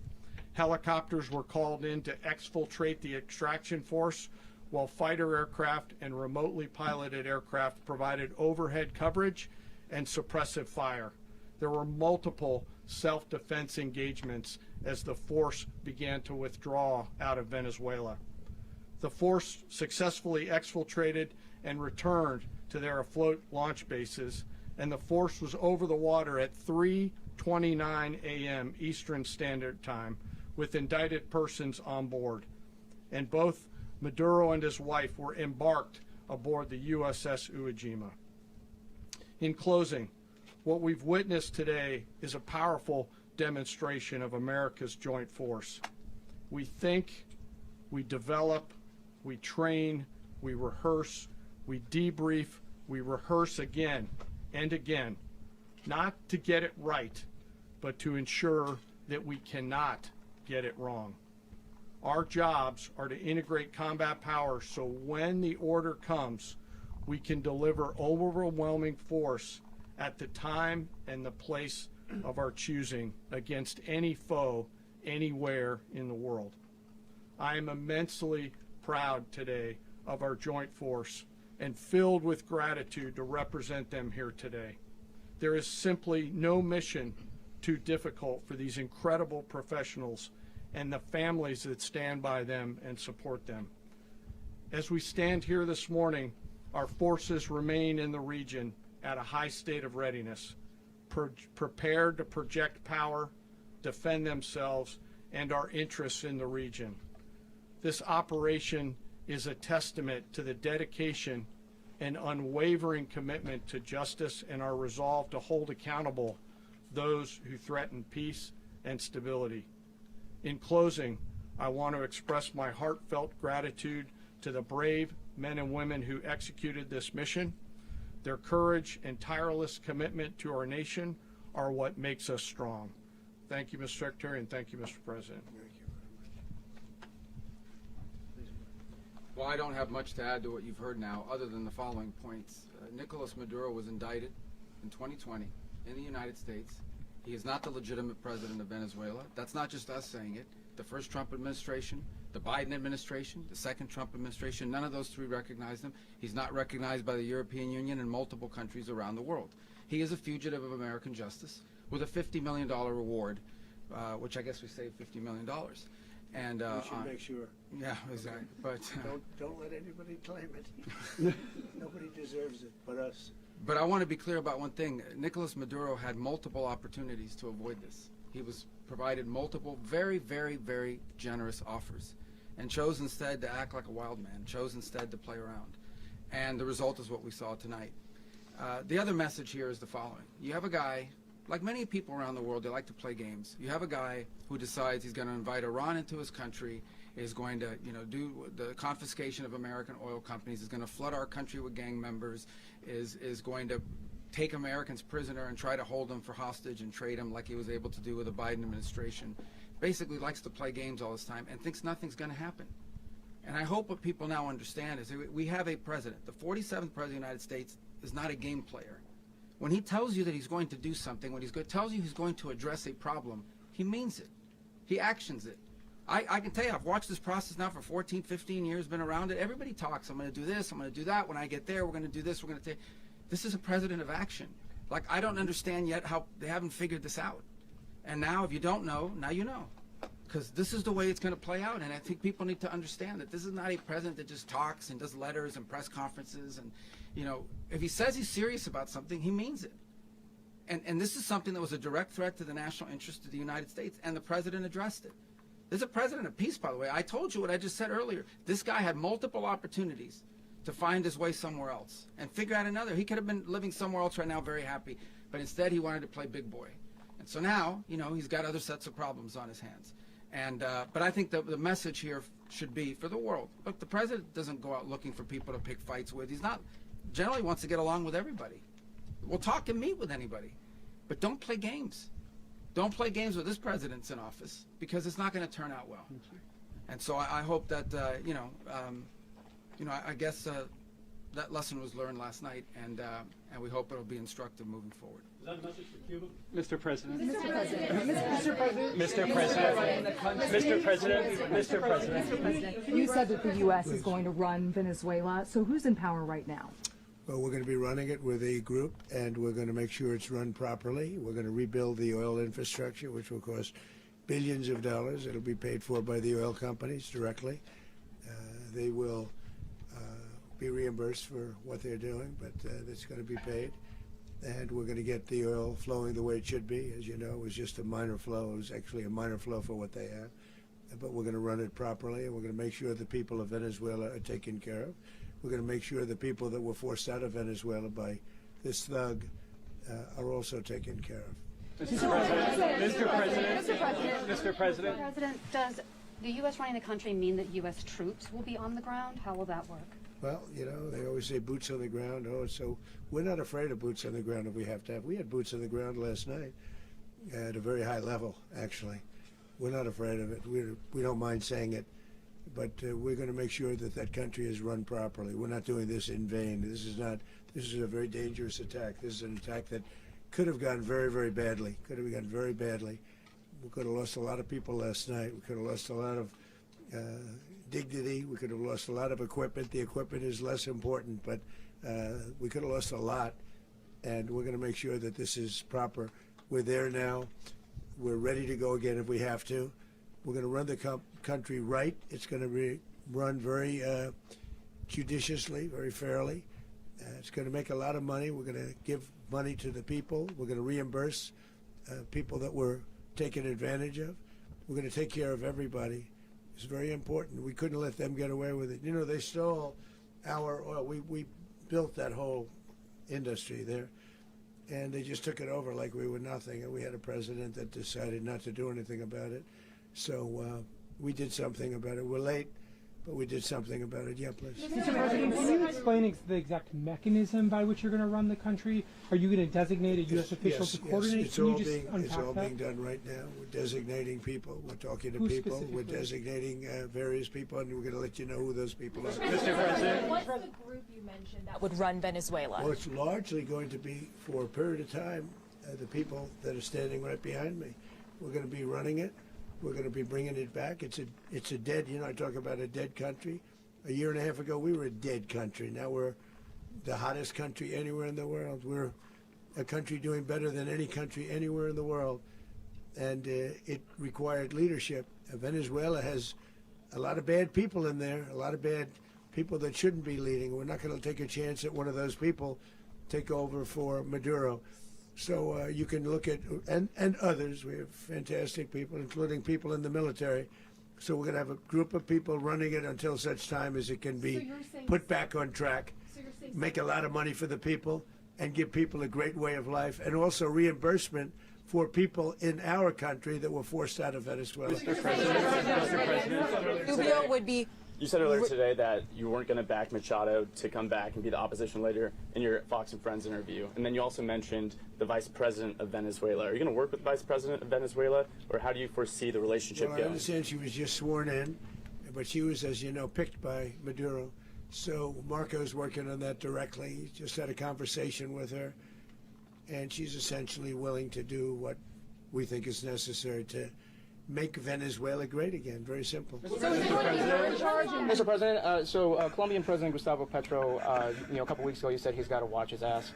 [SPEAKER 5] Helicopters were called in to exfiltrate the extraction force, while fighter aircraft and remotely piloted aircraft provided overhead coverage and suppressive fire. There were multiple self-defense engagements as the force began to withdraw out of Venezuela. The force successfully exfiltrated and returned to their afloat launch bases, and the force was over the water at 3:29 a.m. Eastern Standard Time with indicted persons on board. And both Maduro and his wife were embarked aboard the USS Iwo Jima. In closing, what we've witnessed today is a powerful demonstration of America's joint force. We think, we develop, we train, we rehearse, we debrief, we rehearse again and again, not to get it right, but to ensure that we cannot get it wrong. Our jobs are to integrate combat power so when the order comes, we can deliver overwhelming force at the time and the place of our choosing against any foe anywhere in the world. I am immensely proud today of our joint force and filled with gratitude to represent them here today. There is simply no mission too difficult for these incredible professionals and the families that stand by them and support them. As we stand here this morning, our forces remain in the region at a high state of readiness, prepared to project power, defend themselves, and our interests in the region. This operation is a testament to the dedication and unwavering commitment to justice and our resolve to hold accountable those who threaten peace and stability. In closing, I want to express my heartfelt gratitude to the brave men and women who executed this mission. Their courage and tireless commitment to our nation are what makes us strong. Thank you, Mr. Secretary, and thank you, Mr. President.
[SPEAKER 10] Well, I don't have much to add to what you've heard now, other than the following points. Nicolas Maduro was indicted in 2020 in the United States. He is not the legitimate president of Venezuela. That's not just us saying it. The first Trump administration, the Biden administration, the second Trump administration, none of those three recognized him. He's not recognized by the European Union and multiple countries around the world. He is a fugitive of American justice with a $50 million reward, which I guess we saved $50 million. And
[SPEAKER 7] We should make sure.
[SPEAKER 10] yeah, exactly. But
[SPEAKER 7] Don't let anybody claim it. Nobody deserves it but us.
[SPEAKER 10] But I want to be clear about one thing. Nicolas Maduro had multiple opportunities to avoid this. He was provided multiple very, very, very generous offers and chose instead to act like a wild man, chose instead to play around. And the result is what we saw tonight. The other message here is the following. You have a guy, like many people around the world, they like to play games. You have a guy who decides he's going to invite Iran into his country, is going to, do the confiscation of American oil companies, is going to flood our country with gang members, is going to take Americans prisoner and try to hold them for hostage and trade them like he was able to do with the Biden administration. Basically likes to play games all this time and thinks nothing's going to happen. And I hope what people now understand is that we have a president. The 47th president of the United States is not a game player. When he tells you that he's going to do something, when tells you he's going to address a problem, he means it. He actions it. I can tell you, I've watched this process now for 14, 15 years, been around it. Everybody talks. I'm going to do this. I'm going to do that. When I get there, we're going to do this. We're going to take. This is a president of action. Like, I don't understand yet how they haven't figured this out. And now, if you don't know, now you know. Because this is the way it's going to play out. And I think people need to understand that this is not a president that just talks and does letters and press conferences. And, if he says he's serious about something, he means it. And this is something that was a direct threat to the national interest of the United States. And the president addressed it. This is a president of peace, by the way. I told you what I just said earlier. This guy had multiple opportunities to find his way somewhere else and figure out another. He could have been living somewhere else right now very happy, but instead he wanted to play big boy. And so now, he's got other sets of problems on his hands. And but I think the message here should be for the world. Look, the president doesn't go out looking for people to pick fights with. He's not, generally wants to get along with everybody. We'll talk and meet with anybody, but don't play games. Don't play games with this president's in office because it's not going to turn out well. And so I hope that, I guess that lesson was learned last night, and we hope it'll be instructive moving forward.
[SPEAKER 8] Is that a message for Cuba?
[SPEAKER 1] Mr. President.
[SPEAKER 8] Mr. President.
[SPEAKER 1] Mr. President. Mr. President. Mr. President.
[SPEAKER 11] You said that the U.S. is going to run Venezuela. So who's in power right now?
[SPEAKER 7] Well, we're going to be running it with a group, and we're going to make sure it's run properly. We're going to rebuild the oil infrastructure, which will cost billions of dollars. It'll be paid for by the oil companies directly. They will be reimbursed for what they're doing, but it's going to be paid. And we're going to get the oil flowing the way it should be. As you know, it was just a minor flow. It was actually a minor flow for what they have. But we're going to run it properly, and we're going to make sure the people of Venezuela are taken care of. We're going to make sure the people that were forced out of Venezuela by this thug are also taken care of.
[SPEAKER 1] Mr. President. Mr. President.
[SPEAKER 11] Mr. President.
[SPEAKER 1] Mr. President.
[SPEAKER 12] President, does the U.S. running the country mean that U.S. troops will be on the ground? How will that work?
[SPEAKER 7] Well, they always say boots on the ground. Oh, so we're not afraid of boots on the ground if we have to have. We had boots on the ground last night at a very high level, actually. We're not afraid of it. We don't mind saying it. But we're going to make sure that that country is run properly. We're not doing this in vain. This is a very dangerous attack. This is an attack that could have gone very, very badly. Could have gone very badly. We could have lost a lot of people last night. We could have lost a lot of dignity. We could have lost a lot of equipment. The equipment is less important, but we could have lost a lot. And we're going to make sure that this is proper. We're there now. We're ready to go again if we have to. We're going to run the country right. It's going to be run very judiciously, very fairly. It's going to make a lot of money. We're going to give money to the people. We're going to reimburse people that were taken advantage of. We're going to take care of everybody. It's very important. We couldn't let them get away with it. They stole our oil. We built that whole industry there, and they just took it over like we were nothing. And we had a president that decided not to do anything about it. So we did something about it. We're late, but we did something about it. Yeah, please.
[SPEAKER 8] Mr. President, can you explain the exact mechanism by which you're going to run the country? Are you going to designate a U.S. official to coordinate?
[SPEAKER 7] It's all being done right now. We're designating people. We're talking to people. We're designating various people, and we're going to let you know who those people are.
[SPEAKER 1] Mr. President.
[SPEAKER 11] What's the group you mentioned that would run Venezuela?
[SPEAKER 7] Well, it's largely going to be, for a period of time, the people that are standing right behind me. We're going to be running it. We're going to be bringing it back. It's a dead, I talk about a dead country. A year and a half ago, we were a dead country. Now we're the hottest country anywhere in the world. We're a country doing better than any country anywhere in the world. And it required leadership. Venezuela has a lot of bad people in there, a lot of bad people that shouldn't be leading. We're not going to take a chance that one of those people take over for Maduro. So you can look at, and others, we have fantastic people, including people in the military. So we're going to have a group of people running it until such time as it can be put back on track, make a lot of money for the people, and give people a great way of life, and also reimbursement for people in our country that were forced out of Venezuela.
[SPEAKER 13] Mr. President,
[SPEAKER 14] Rubio would be.
[SPEAKER 13] you said earlier today that you weren't going to back Machado to come back and be the opposition leader in your Fox and Friends interview. And then you also mentioned the vice president of Venezuela. Are you going to work with the vice president of Venezuela, or how do you foresee the relationship
[SPEAKER 7] Well,
[SPEAKER 13] going?
[SPEAKER 7] I understand she was just sworn in, but she was, as you know, picked by Maduro. So Marco's working on that directly. He just had a conversation with her, and she's essentially willing to do what we think is necessary to make Venezuela great again. Very simple.
[SPEAKER 15] Mr. President, Colombian President Gustavo Petro, a couple weeks ago, he said he's got to watch his ass.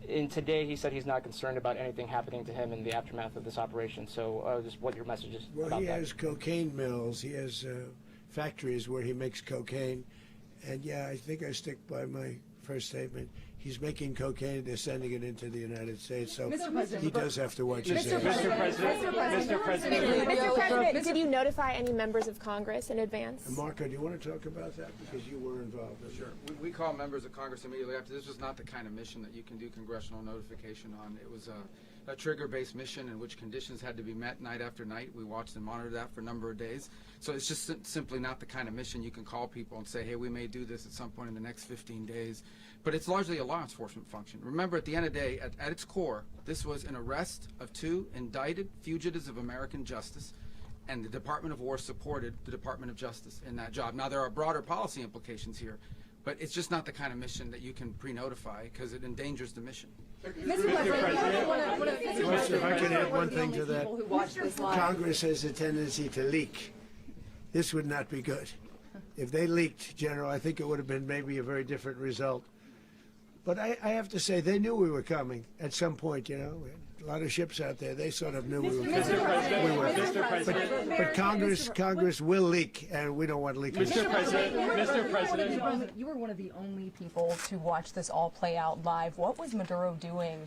[SPEAKER 15] And today he said he's not concerned about anything happening to him in the aftermath of this operation. So just what your message is
[SPEAKER 7] Well,
[SPEAKER 15] about
[SPEAKER 7] he
[SPEAKER 15] that.
[SPEAKER 7] has cocaine mills. He has factories where he makes cocaine. And yeah, I think I stick by my first statement. He's making cocaine. They're sending it into the United States. So
[SPEAKER 14] Mr. President,
[SPEAKER 7] he does have to watch his
[SPEAKER 14] Mr.
[SPEAKER 7] ass.
[SPEAKER 14] Mr. President, did you notify any members of Congress in advance?
[SPEAKER 7] Marco, do you want to talk about that? Because you were involved.
[SPEAKER 10] Sure. We call members of Congress immediately after. This was not the kind of mission that you can do congressional notification on. It was a trigger-based mission in which conditions had to be met night after night. We watched and monitored that for a number of days. So it's just simply not the kind of mission you can call people and say, hey, we may do this at some point in the next 15 days. But it's largely a law enforcement function. Remember, at the end of the day, at its core, this was an arrest of 2 indicted fugitives of American justice, and the Department of War supported the Department of Justice in that job. Now, there are broader policy implications here, but it's just not the kind of mission that you can pre-notify because it endangers the mission.
[SPEAKER 7] If I can add one thing to that, Congress has a tendency to leak. This would not be good. If they leaked, General, I think it would have been maybe a very different result. But I have to say, they knew we were coming at some point, We had a lot of ships out there. They sort of knew we were coming. But Congress will leak, and we don't want leakage.
[SPEAKER 11] Mr. President, you were one of the only people to watch this all play out live. What was Maduro doing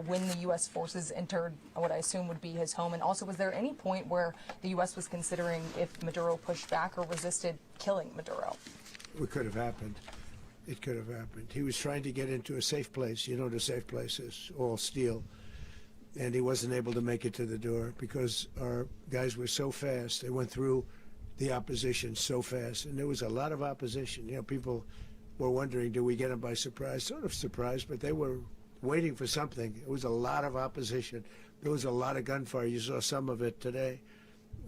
[SPEAKER 11] when the U.S. forces entered what I assume would be his home? And also, was there any point where the U.S. was considering if Maduro pushed back or resisted killing Maduro?
[SPEAKER 7] It could have happened. It could have happened. He was trying to get into a safe place. The safe place is all steel. And he wasn't able to make it to the door because our guys were so fast. They went through the opposition so fast. And there was a lot of opposition. People were wondering, do we get them by surprise? Sort of surprised, but they were waiting for something. It was a lot of opposition. There was a lot of gunfire. You saw some of it today.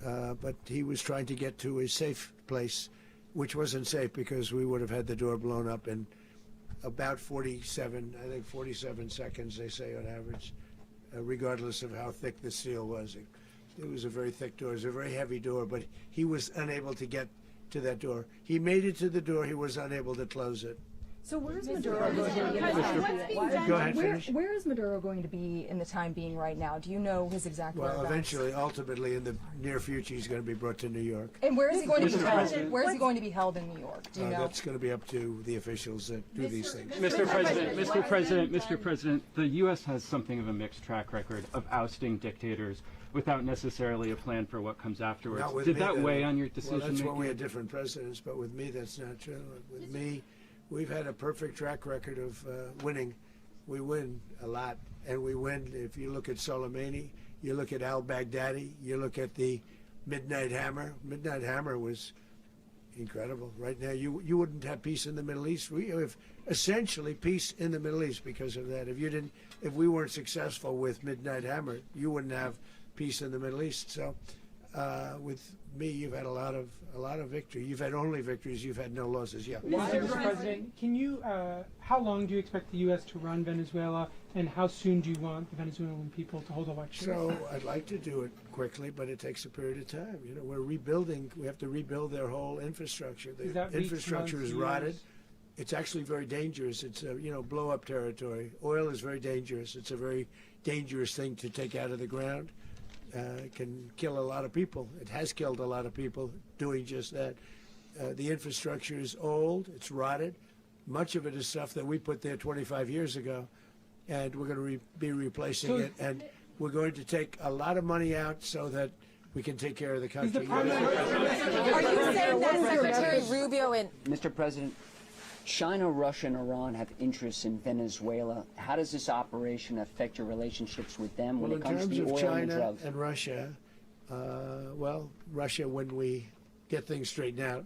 [SPEAKER 7] But he was trying to get to a safe place, which wasn't safe because we would have had the door blown up in about 47 seconds, they say on average, regardless of how thick the steel was. It was a very thick door. It was a very heavy door, but he was unable to get to that door. He made it to the door. He was unable to close it.
[SPEAKER 11] So where's Maduro going to be?
[SPEAKER 7] Go ahead, finish.
[SPEAKER 11] Where is Maduro going to be in the time being right now? Do you know his exact whereabouts?
[SPEAKER 7] Well, eventually, ultimately, in the near future, he's going to be brought to New York.
[SPEAKER 11] And where is he going to be held? Where is he going to be held in New York? Do you know?
[SPEAKER 7] That's going to be up to the officials that do these things.
[SPEAKER 16] Mr. President, the U.S. has something of a mixed track record of ousting dictators without necessarily a plan for what comes afterwards. Did that weigh on your decision
[SPEAKER 7] Well, that's
[SPEAKER 16] making?
[SPEAKER 7] when we had different presidents, but with me, that's not true. With me, we've had a perfect track record of winning. We win a lot, and we win. If you look at Soleimani, you look at al-Baghdadi, you look at the Midnight Hammer. Midnight Hammer was incredible. Right now, you wouldn't have peace in the Middle East. We have essentially peace in the Middle East because of that. If we weren't successful with Midnight Hammer, you wouldn't have peace in the Middle East. So, with me, you've had a lot of victory. You've had only victories. You've had no losses. Yeah.
[SPEAKER 8] Mr. President, can you? How long do you expect the U.S. to run Venezuela, and how soon do you want the Venezuelan people to hold elections?
[SPEAKER 7] So I'd like to do it quickly, but it takes a period of time. We're rebuilding. We have to rebuild their whole infrastructure. The infrastructure is rotted. it's actually very dangerous. It's a, blow-up territory. Oil is very dangerous. It's a very dangerous thing to take out of the ground. It can kill a lot of people. It has killed a lot of people doing just that. The infrastructure is old. It's rotted. Much of it is stuff that we put there 25 years ago, and we're going to be replacing it. And we're going to take a lot of money out so that we can take care of the country.
[SPEAKER 11] Are you saying that Secretary Rubio and
[SPEAKER 17] Mr. President, China, Russia, and Iran have interests in Venezuela. How does this operation affect your relationships with them when it comes to the oil and drugs?
[SPEAKER 7] In terms of China and Russia, Russia when we get things straightened out.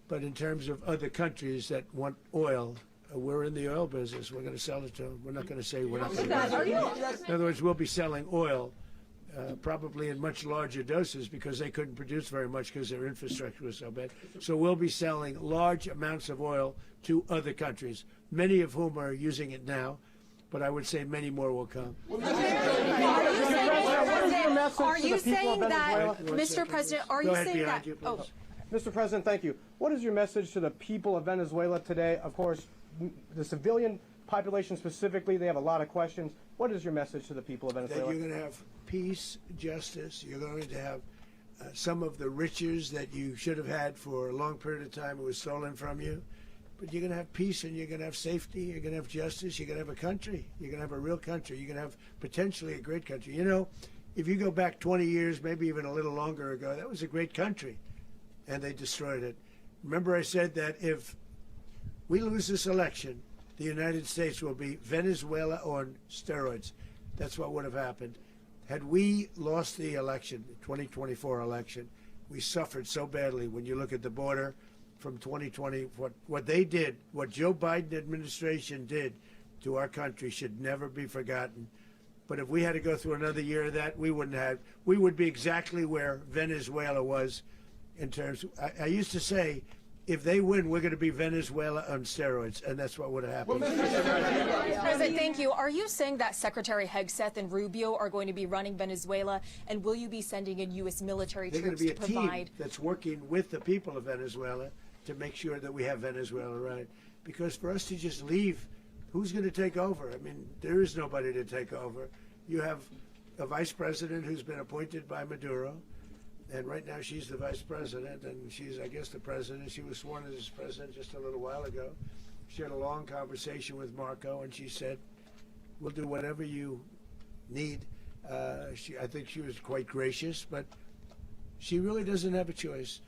[SPEAKER 7] But in terms of other countries that want oil, we're in the oil business. We're going to sell it to them. We're not going to say we're not going to. In other words, we'll be selling oil. Probably in much larger doses because they couldn't produce very much because their infrastructure was so bad. So we'll be selling large amounts of oil to other countries, many of whom are using it now, but I would say many more will come.
[SPEAKER 11] Are you saying that, Mr. President, are you saying that?
[SPEAKER 18] Mr. President, thank you. What is your message to the people of Venezuela today? Of course, the civilian population specifically, they have a lot of questions. What is your message to the people of Venezuela?
[SPEAKER 7] That you're going to have peace, justice. You're going to have some of the riches that you should have had for a long period of time. It was stolen from you. But you're going to have peace and you're going to have safety. You're going to have justice. You're going to have a country. You're going to have a real country. You're going to have potentially a great country. You know, if you go back 20 years, maybe even a little longer ago, that was a great country. And they destroyed it. Remember I said that if we lose this election, the United States will be Venezuela on steroids. That's what would have happened. Had we lost the election, the 2024 election, we suffered so badly when you look at the border from 2020. What they did, what Joe Biden administration did to our country should never be forgotten. But if we had to go through another year of that, we wouldn't have. We would be exactly where Venezuela was in terms of, I used to say, if they win, we're going to be Venezuela on steroids, and that's what would have happened.
[SPEAKER 11] President, thank you. Are you saying that Secretary Hegseth and Rubio are going to be running Venezuela, and will you be sending in U.S. military troops to provide?
[SPEAKER 7] They're going to be a team that's working with the people of Venezuela to make sure that we have Venezuela right. Because for us to just leave, who's going to take over? I mean, there is nobody to take over. You have a vice president who's been appointed by Maduro. And right now she's the vice president, and she's, I guess, the president. She was sworn as president just a little while ago. She had a long conversation with Marco, and she said, we'll do whatever you need. I think she was quite gracious, but she really doesn't have a choice.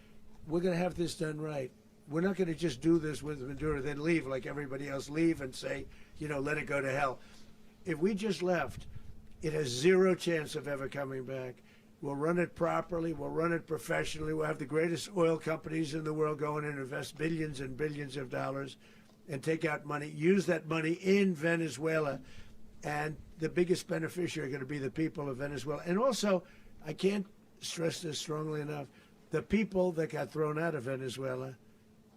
[SPEAKER 7] We're going to have this done right. We're not going to just do this with Maduro, then leave like everybody else, leave and say, let it go to hell. If we just left, it has zero chance of ever coming back. We'll run it properly. We'll run it professionally. We'll have the greatest oil companies in the world go in and invest billions and billions of dollars and take out money, use that money in Venezuela. And the biggest beneficiary are going to be the people of Venezuela. And also, I can't stress this strongly enough, the people that got thrown out of Venezuela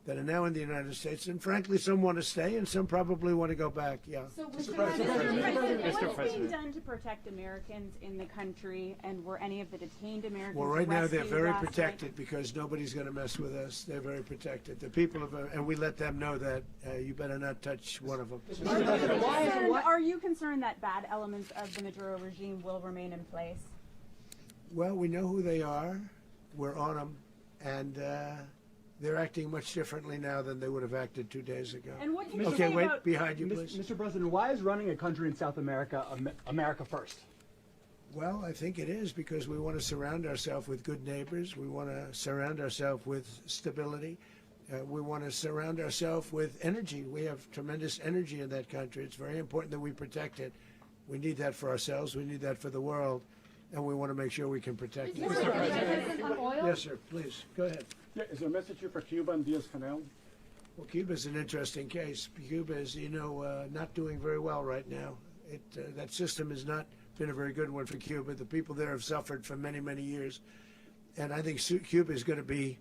[SPEAKER 7] that are now in the United States, and frankly, some want to stay and some probably want to go back. Yeah.
[SPEAKER 19] So, Mr. President, what's being done to protect Americans in the country, and were any of the detained Americans
[SPEAKER 7] Well, right now they're very
[SPEAKER 19] last
[SPEAKER 7] protected
[SPEAKER 19] night?
[SPEAKER 7] because nobody's going to mess with us. They're very protected. The people of, and we let them know that you better not touch one of them.
[SPEAKER 19] Are you concerned that bad elements of the Maduro regime will remain in place?
[SPEAKER 7] Well, we know who they are. We're on them, and they're acting much differently now than they would have acted 2 days ago.
[SPEAKER 19] And what can you
[SPEAKER 7] okay,
[SPEAKER 19] say
[SPEAKER 7] wait,
[SPEAKER 19] about
[SPEAKER 7] behind you, please.
[SPEAKER 18] Mr. President, why is running a country in South America America first?
[SPEAKER 7] Well, I think it is because we want to surround ourselves with good neighbors. We want to surround ourselves with stability. We want to surround ourselves with energy. We have tremendous energy in that country. It's very important that we protect it. We need that for ourselves. We need that for the world. And we want to make sure we can protect it.
[SPEAKER 19] Mr. President, on oil?
[SPEAKER 7] Yes, sir. Please, go ahead.
[SPEAKER 18] Yeah, is there a message here for Cuba and Diaz-Canel?
[SPEAKER 7] Well, Cuba's an interesting case. Cuba is, not doing very well right now. That system has not been a very good one for Cuba. The people there have suffered for many, many years. And I think Cuba is going to be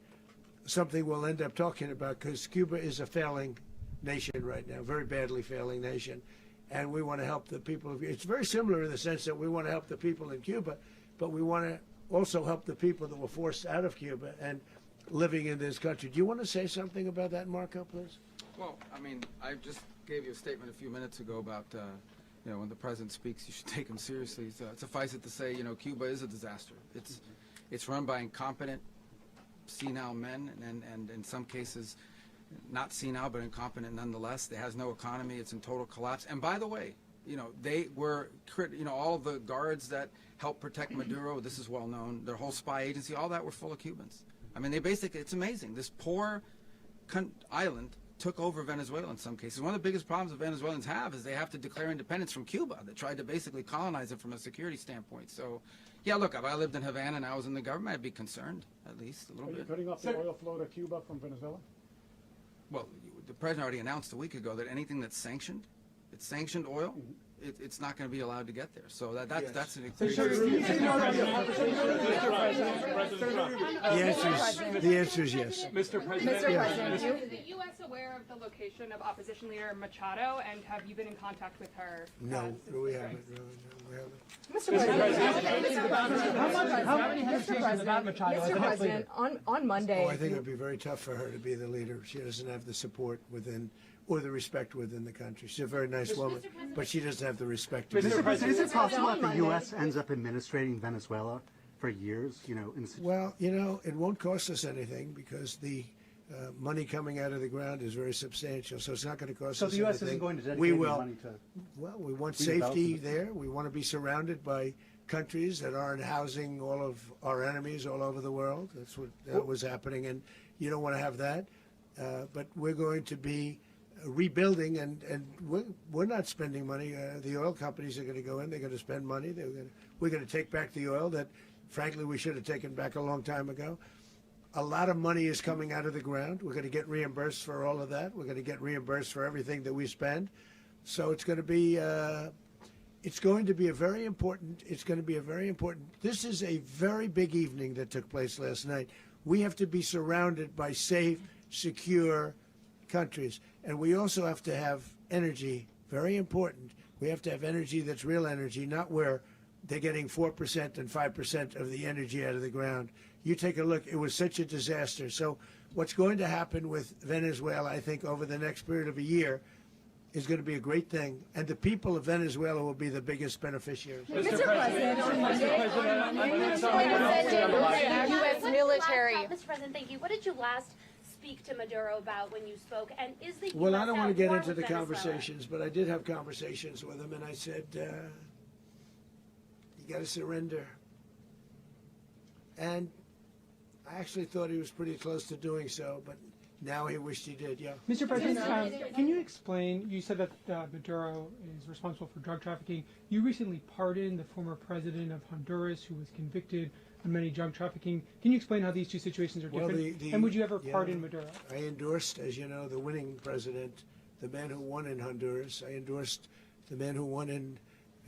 [SPEAKER 7] something we'll end up talking about because Cuba is a failing nation right now, very badly failing nation. And we want to help the people of it's very similar in the sense that we want to help the people in Cuba, but we want to also help the people that were forced out of Cuba and living in this country. Do you want to say something about that, Marco, please?
[SPEAKER 10] Well, I mean, I just gave you a statement a few minutes ago about, you know, when the president speaks, you should take him seriously. So suffice it to say, you know, Cuba is a disaster. It's run by incompetent, senile men, and in some cases, not senile, but incompetent nonetheless. It has no economy. It's in total collapse. And by the way, you know, they were, you know, all the guards that helped protect Maduro, this is well known, their whole spy agency, all that were full of Cubans. I mean, they basically, it's amazing. This poor island took over Venezuela in some cases. One of the biggest problems the Venezuelans have is they have to declare independence from Cuba. They tried to basically colonize it from a security standpoint. So, yeah, look, if I lived in Havana and I was in the government, I'd be concerned, at least a little bit.
[SPEAKER 1] Are you cutting off the oil flow to Cuba from Venezuela?
[SPEAKER 10] Well, the president already announced a week ago that anything that's sanctioned, it's sanctioned oil, it's not going to be allowed to get there. So that's an
[SPEAKER 7] The answer is yes.
[SPEAKER 16] Mr. President.
[SPEAKER 4] Is the U.S. aware of the location of opposition leader Machado, and have you been in contact with her?
[SPEAKER 7] No, we haven't. No, we haven't.
[SPEAKER 11] Mr. President, on Monday.
[SPEAKER 7] Oh, I think it would be very tough for her to be the leader. She doesn't have the support within, or the respect within the country. She's a very nice woman, but she doesn't have the respect.
[SPEAKER 1] Mr. President, is it possible that the U.S. ends up administrating Venezuela for years? You know,
[SPEAKER 7] well, you know, it won't cost us anything because the money coming out of the ground is very substantial, so it's not going to cost us anything.
[SPEAKER 1] So the U.S. isn't going to dedicate
[SPEAKER 7] any money
[SPEAKER 1] to...
[SPEAKER 7] Well, we want safety there. We want to be surrounded by countries that aren't housing all of our enemies all over the world. That's what was happening, and you don't want to have that. But we're going to be rebuilding, and we're not spending money. The oil companies are going to go in. They're going to spend money. We're going to take back the oil that, frankly, we should have taken back a long time ago. A lot of money is coming out of the ground. We're going to get reimbursed for all of that. We're going to get reimbursed for everything that we spend. So it's going to be a very important. This is a very big evening that took place last night. We have to be surrounded by safe, secure countries, and we also have to have energy. Very important. We have to have energy that's real energy, not where they're getting 4% and 5% of the energy out of the ground. You take a look, it was such a disaster. So what's going to happen with Venezuela, I think, over the next period of a year is going to be a great thing. And the people of Venezuela will be the biggest beneficiaries.
[SPEAKER 4] Mr. President, on Monday,
[SPEAKER 14] U.S. military.
[SPEAKER 3] Mr. President, thank you. What did you last speak to Maduro about when you spoke? And is the
[SPEAKER 7] Well,
[SPEAKER 3] US
[SPEAKER 7] I don't
[SPEAKER 3] at
[SPEAKER 7] want to get
[SPEAKER 3] war
[SPEAKER 7] into
[SPEAKER 3] with
[SPEAKER 7] the
[SPEAKER 3] Venezuela?
[SPEAKER 7] conversations, but I did have conversations with him, and I said, you got to surrender. And I actually thought he was pretty close to doing so, but now he wished he did, yeah.
[SPEAKER 8] Mr. President, can you explain, you said that Maduro is responsible for drug trafficking. You recently pardoned the former president of Honduras who was convicted on many drug trafficking. Can you explain how these two situations are different? And would you ever pardon Maduro?
[SPEAKER 7] I endorsed, as you know, the winning president, the man who won in Honduras. I endorsed the man who won in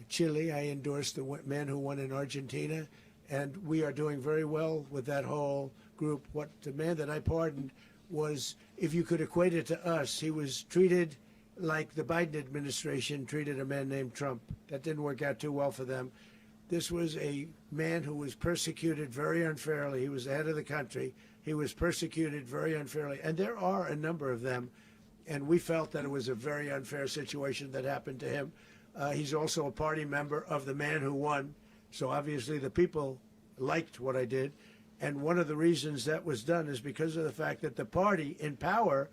[SPEAKER 7] Chile. I endorsed the man who won in Argentina. And we are doing very well with that whole group. What the man that I pardoned was, if you could equate it to us, he was treated like the Biden administration treated a man named Trump. That didn't work out too well for them. This was a man who was persecuted very unfairly. He was the head of the country. He was persecuted very unfairly. And there are a number of them. And we felt that it was a very unfair situation that happened to him. He's also a party member of the man who won. So obviously the people liked what I did. And one of the reasons that was done is because of the fact that the party in power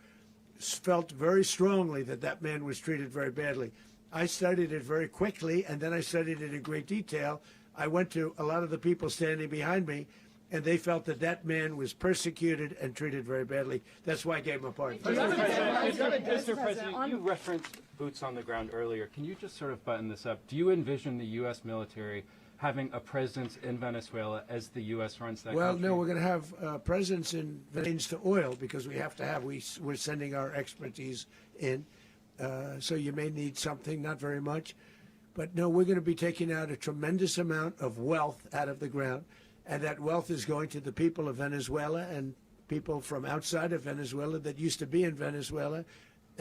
[SPEAKER 7] felt very strongly that that man was treated very badly. I studied it very quickly, and then I studied it in great detail. I went to a lot of the people standing behind me, and they felt that that man was persecuted and treated very badly. That's why I gave him a pardon.
[SPEAKER 16] Mr. President, you referenced boots on the ground earlier. Can you just sort of button this up? Do you envision the U.S. military having a presence in Venezuela as the U.S. runs that country?
[SPEAKER 7] Well, no, we're going to have presence in Venezuela to oil because we have to have. We're sending our expertise in. So you may need something, not very much. But no, we're going to be taking out a tremendous amount of wealth out of the ground. And that wealth is going to the people of Venezuela and people from outside of Venezuela that used to be in Venezuela.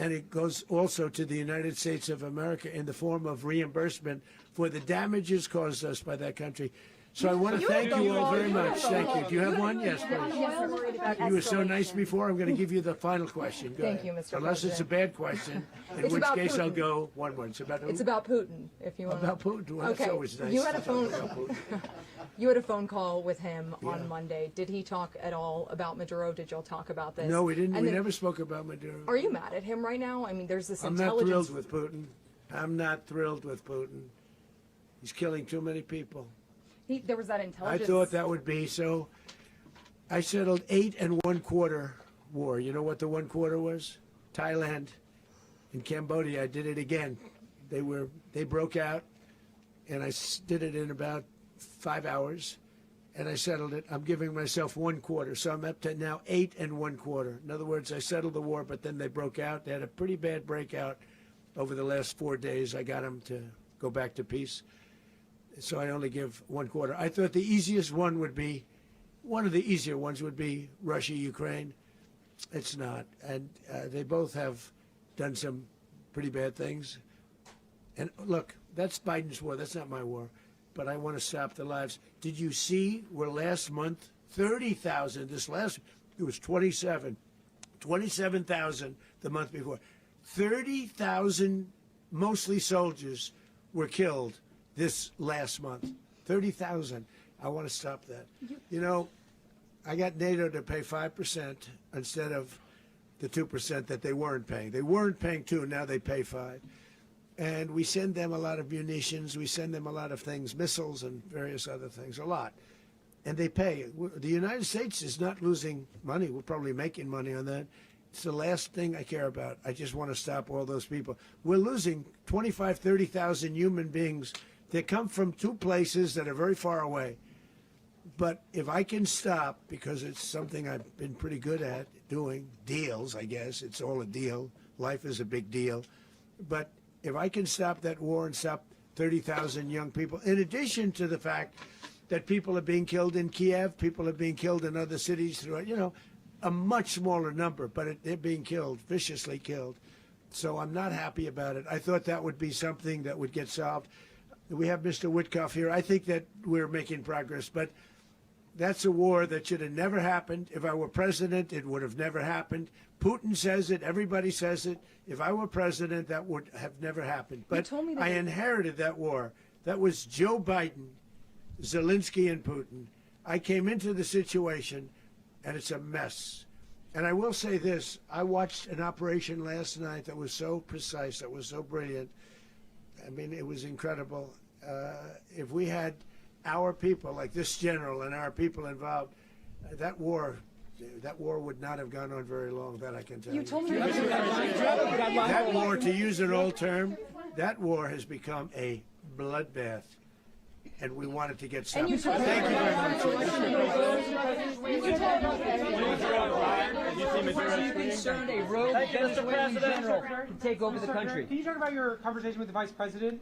[SPEAKER 7] And it goes also to the United States of America in the form of reimbursement for the damages caused us by that country. So I want to thank you all very much. Thank you. Do you have one? Yes, please. You were so nice before. I'm going to give you the final question. Go
[SPEAKER 11] Thank
[SPEAKER 7] ahead.
[SPEAKER 11] you, Mr.
[SPEAKER 7] Unless it's a
[SPEAKER 11] President.
[SPEAKER 7] bad question, in
[SPEAKER 11] It's
[SPEAKER 7] which
[SPEAKER 11] about
[SPEAKER 7] case I'll
[SPEAKER 11] Putin.
[SPEAKER 7] go one word. It's about who?
[SPEAKER 11] It's about Putin, if you want.
[SPEAKER 7] About Putin. Well,
[SPEAKER 11] Okay.
[SPEAKER 7] that's always nice.
[SPEAKER 11] You had a
[SPEAKER 7] to talk
[SPEAKER 11] phone.
[SPEAKER 7] about Putin.
[SPEAKER 11] You had a phone call with him
[SPEAKER 7] Yeah.
[SPEAKER 11] on Monday. Did he talk at all about Maduro? Did y'all talk about this?
[SPEAKER 7] No, we didn't.
[SPEAKER 11] And
[SPEAKER 7] We
[SPEAKER 11] then-
[SPEAKER 7] never spoke about Maduro.
[SPEAKER 11] Are you mad at him right now? I mean, there's this
[SPEAKER 7] I'm not
[SPEAKER 11] intelligence.
[SPEAKER 7] thrilled with Putin. I'm not thrilled with Putin. He's killing too many people.
[SPEAKER 11] There was that
[SPEAKER 7] I
[SPEAKER 11] intelligence.
[SPEAKER 7] thought that would be so. I settled 8 1/4 war. You know what the 1/4 was? Thailand and Cambodia. I did it again. They broke out, and I did it in about 5 hours, and I settled it. I'm giving myself 1/4, so I'm up to now 8 1/4. In other words, I settled the war, but then they broke out. They had a pretty bad breakout over the last 4 days. I got them to go back to peace. So I only give 1/4. I thought the easiest one would be, one of the easier ones would be Russia, Ukraine. It's not. And they both have done some pretty bad things. And look, that's Biden's war. That's not my war. But I want to stop the lives. Did you see where last month, 30,000, it was 27,000 the month before. 30,000, mostly soldiers, were killed this last month. 30,000. I want to stop that. You know, I got NATO to pay 5% instead of the 2% that they weren't paying. They weren't paying 2, now they pay 5. And we send them a lot of munitions, we send them a lot of things, missiles and various other things, a lot. And they pay. The United States is not losing money. We're probably making money on that. It's the last thing I care about. I just want to stop all those people. We're losing 25, 30,000 human beings. They come from 2 places that are very far away. But if I can stop, because it's something I've been pretty good at doing, deals, I guess. It's all a deal. Life is a big deal. But if I can stop that war and stop 30,000 young people, in addition to the fact that people are being killed in Kiev, people are being killed in other cities throughout, you know, a much smaller number, but they're being killed, viciously killed. So I'm not happy about it. I thought that would be something that would get solved. We have Mr. Witkoff here. I think that we're making progress, but that's a war that should have never happened. If I were president, it would have never happened. Putin says it. Everybody says it. If I were president, that would have never happened. But I inherited that war. That was Joe Biden, Zelensky, and Putin. I came into the situation, and it's a mess. And I will say this. I watched an operation last night that was so precise, that was so brilliant. I mean, it was incredible. If we had our people, like this general and our people involved, that war would not have gone on very long, that I can tell you.
[SPEAKER 11] You told me
[SPEAKER 7] That war, to use an old term, that war has become a bloodbath. And we want it to get stopped. Thank you very much.
[SPEAKER 20] Are you concerned a rogue Venezuelan general can take over the country?
[SPEAKER 8] Can you talk about your conversation with the vice president?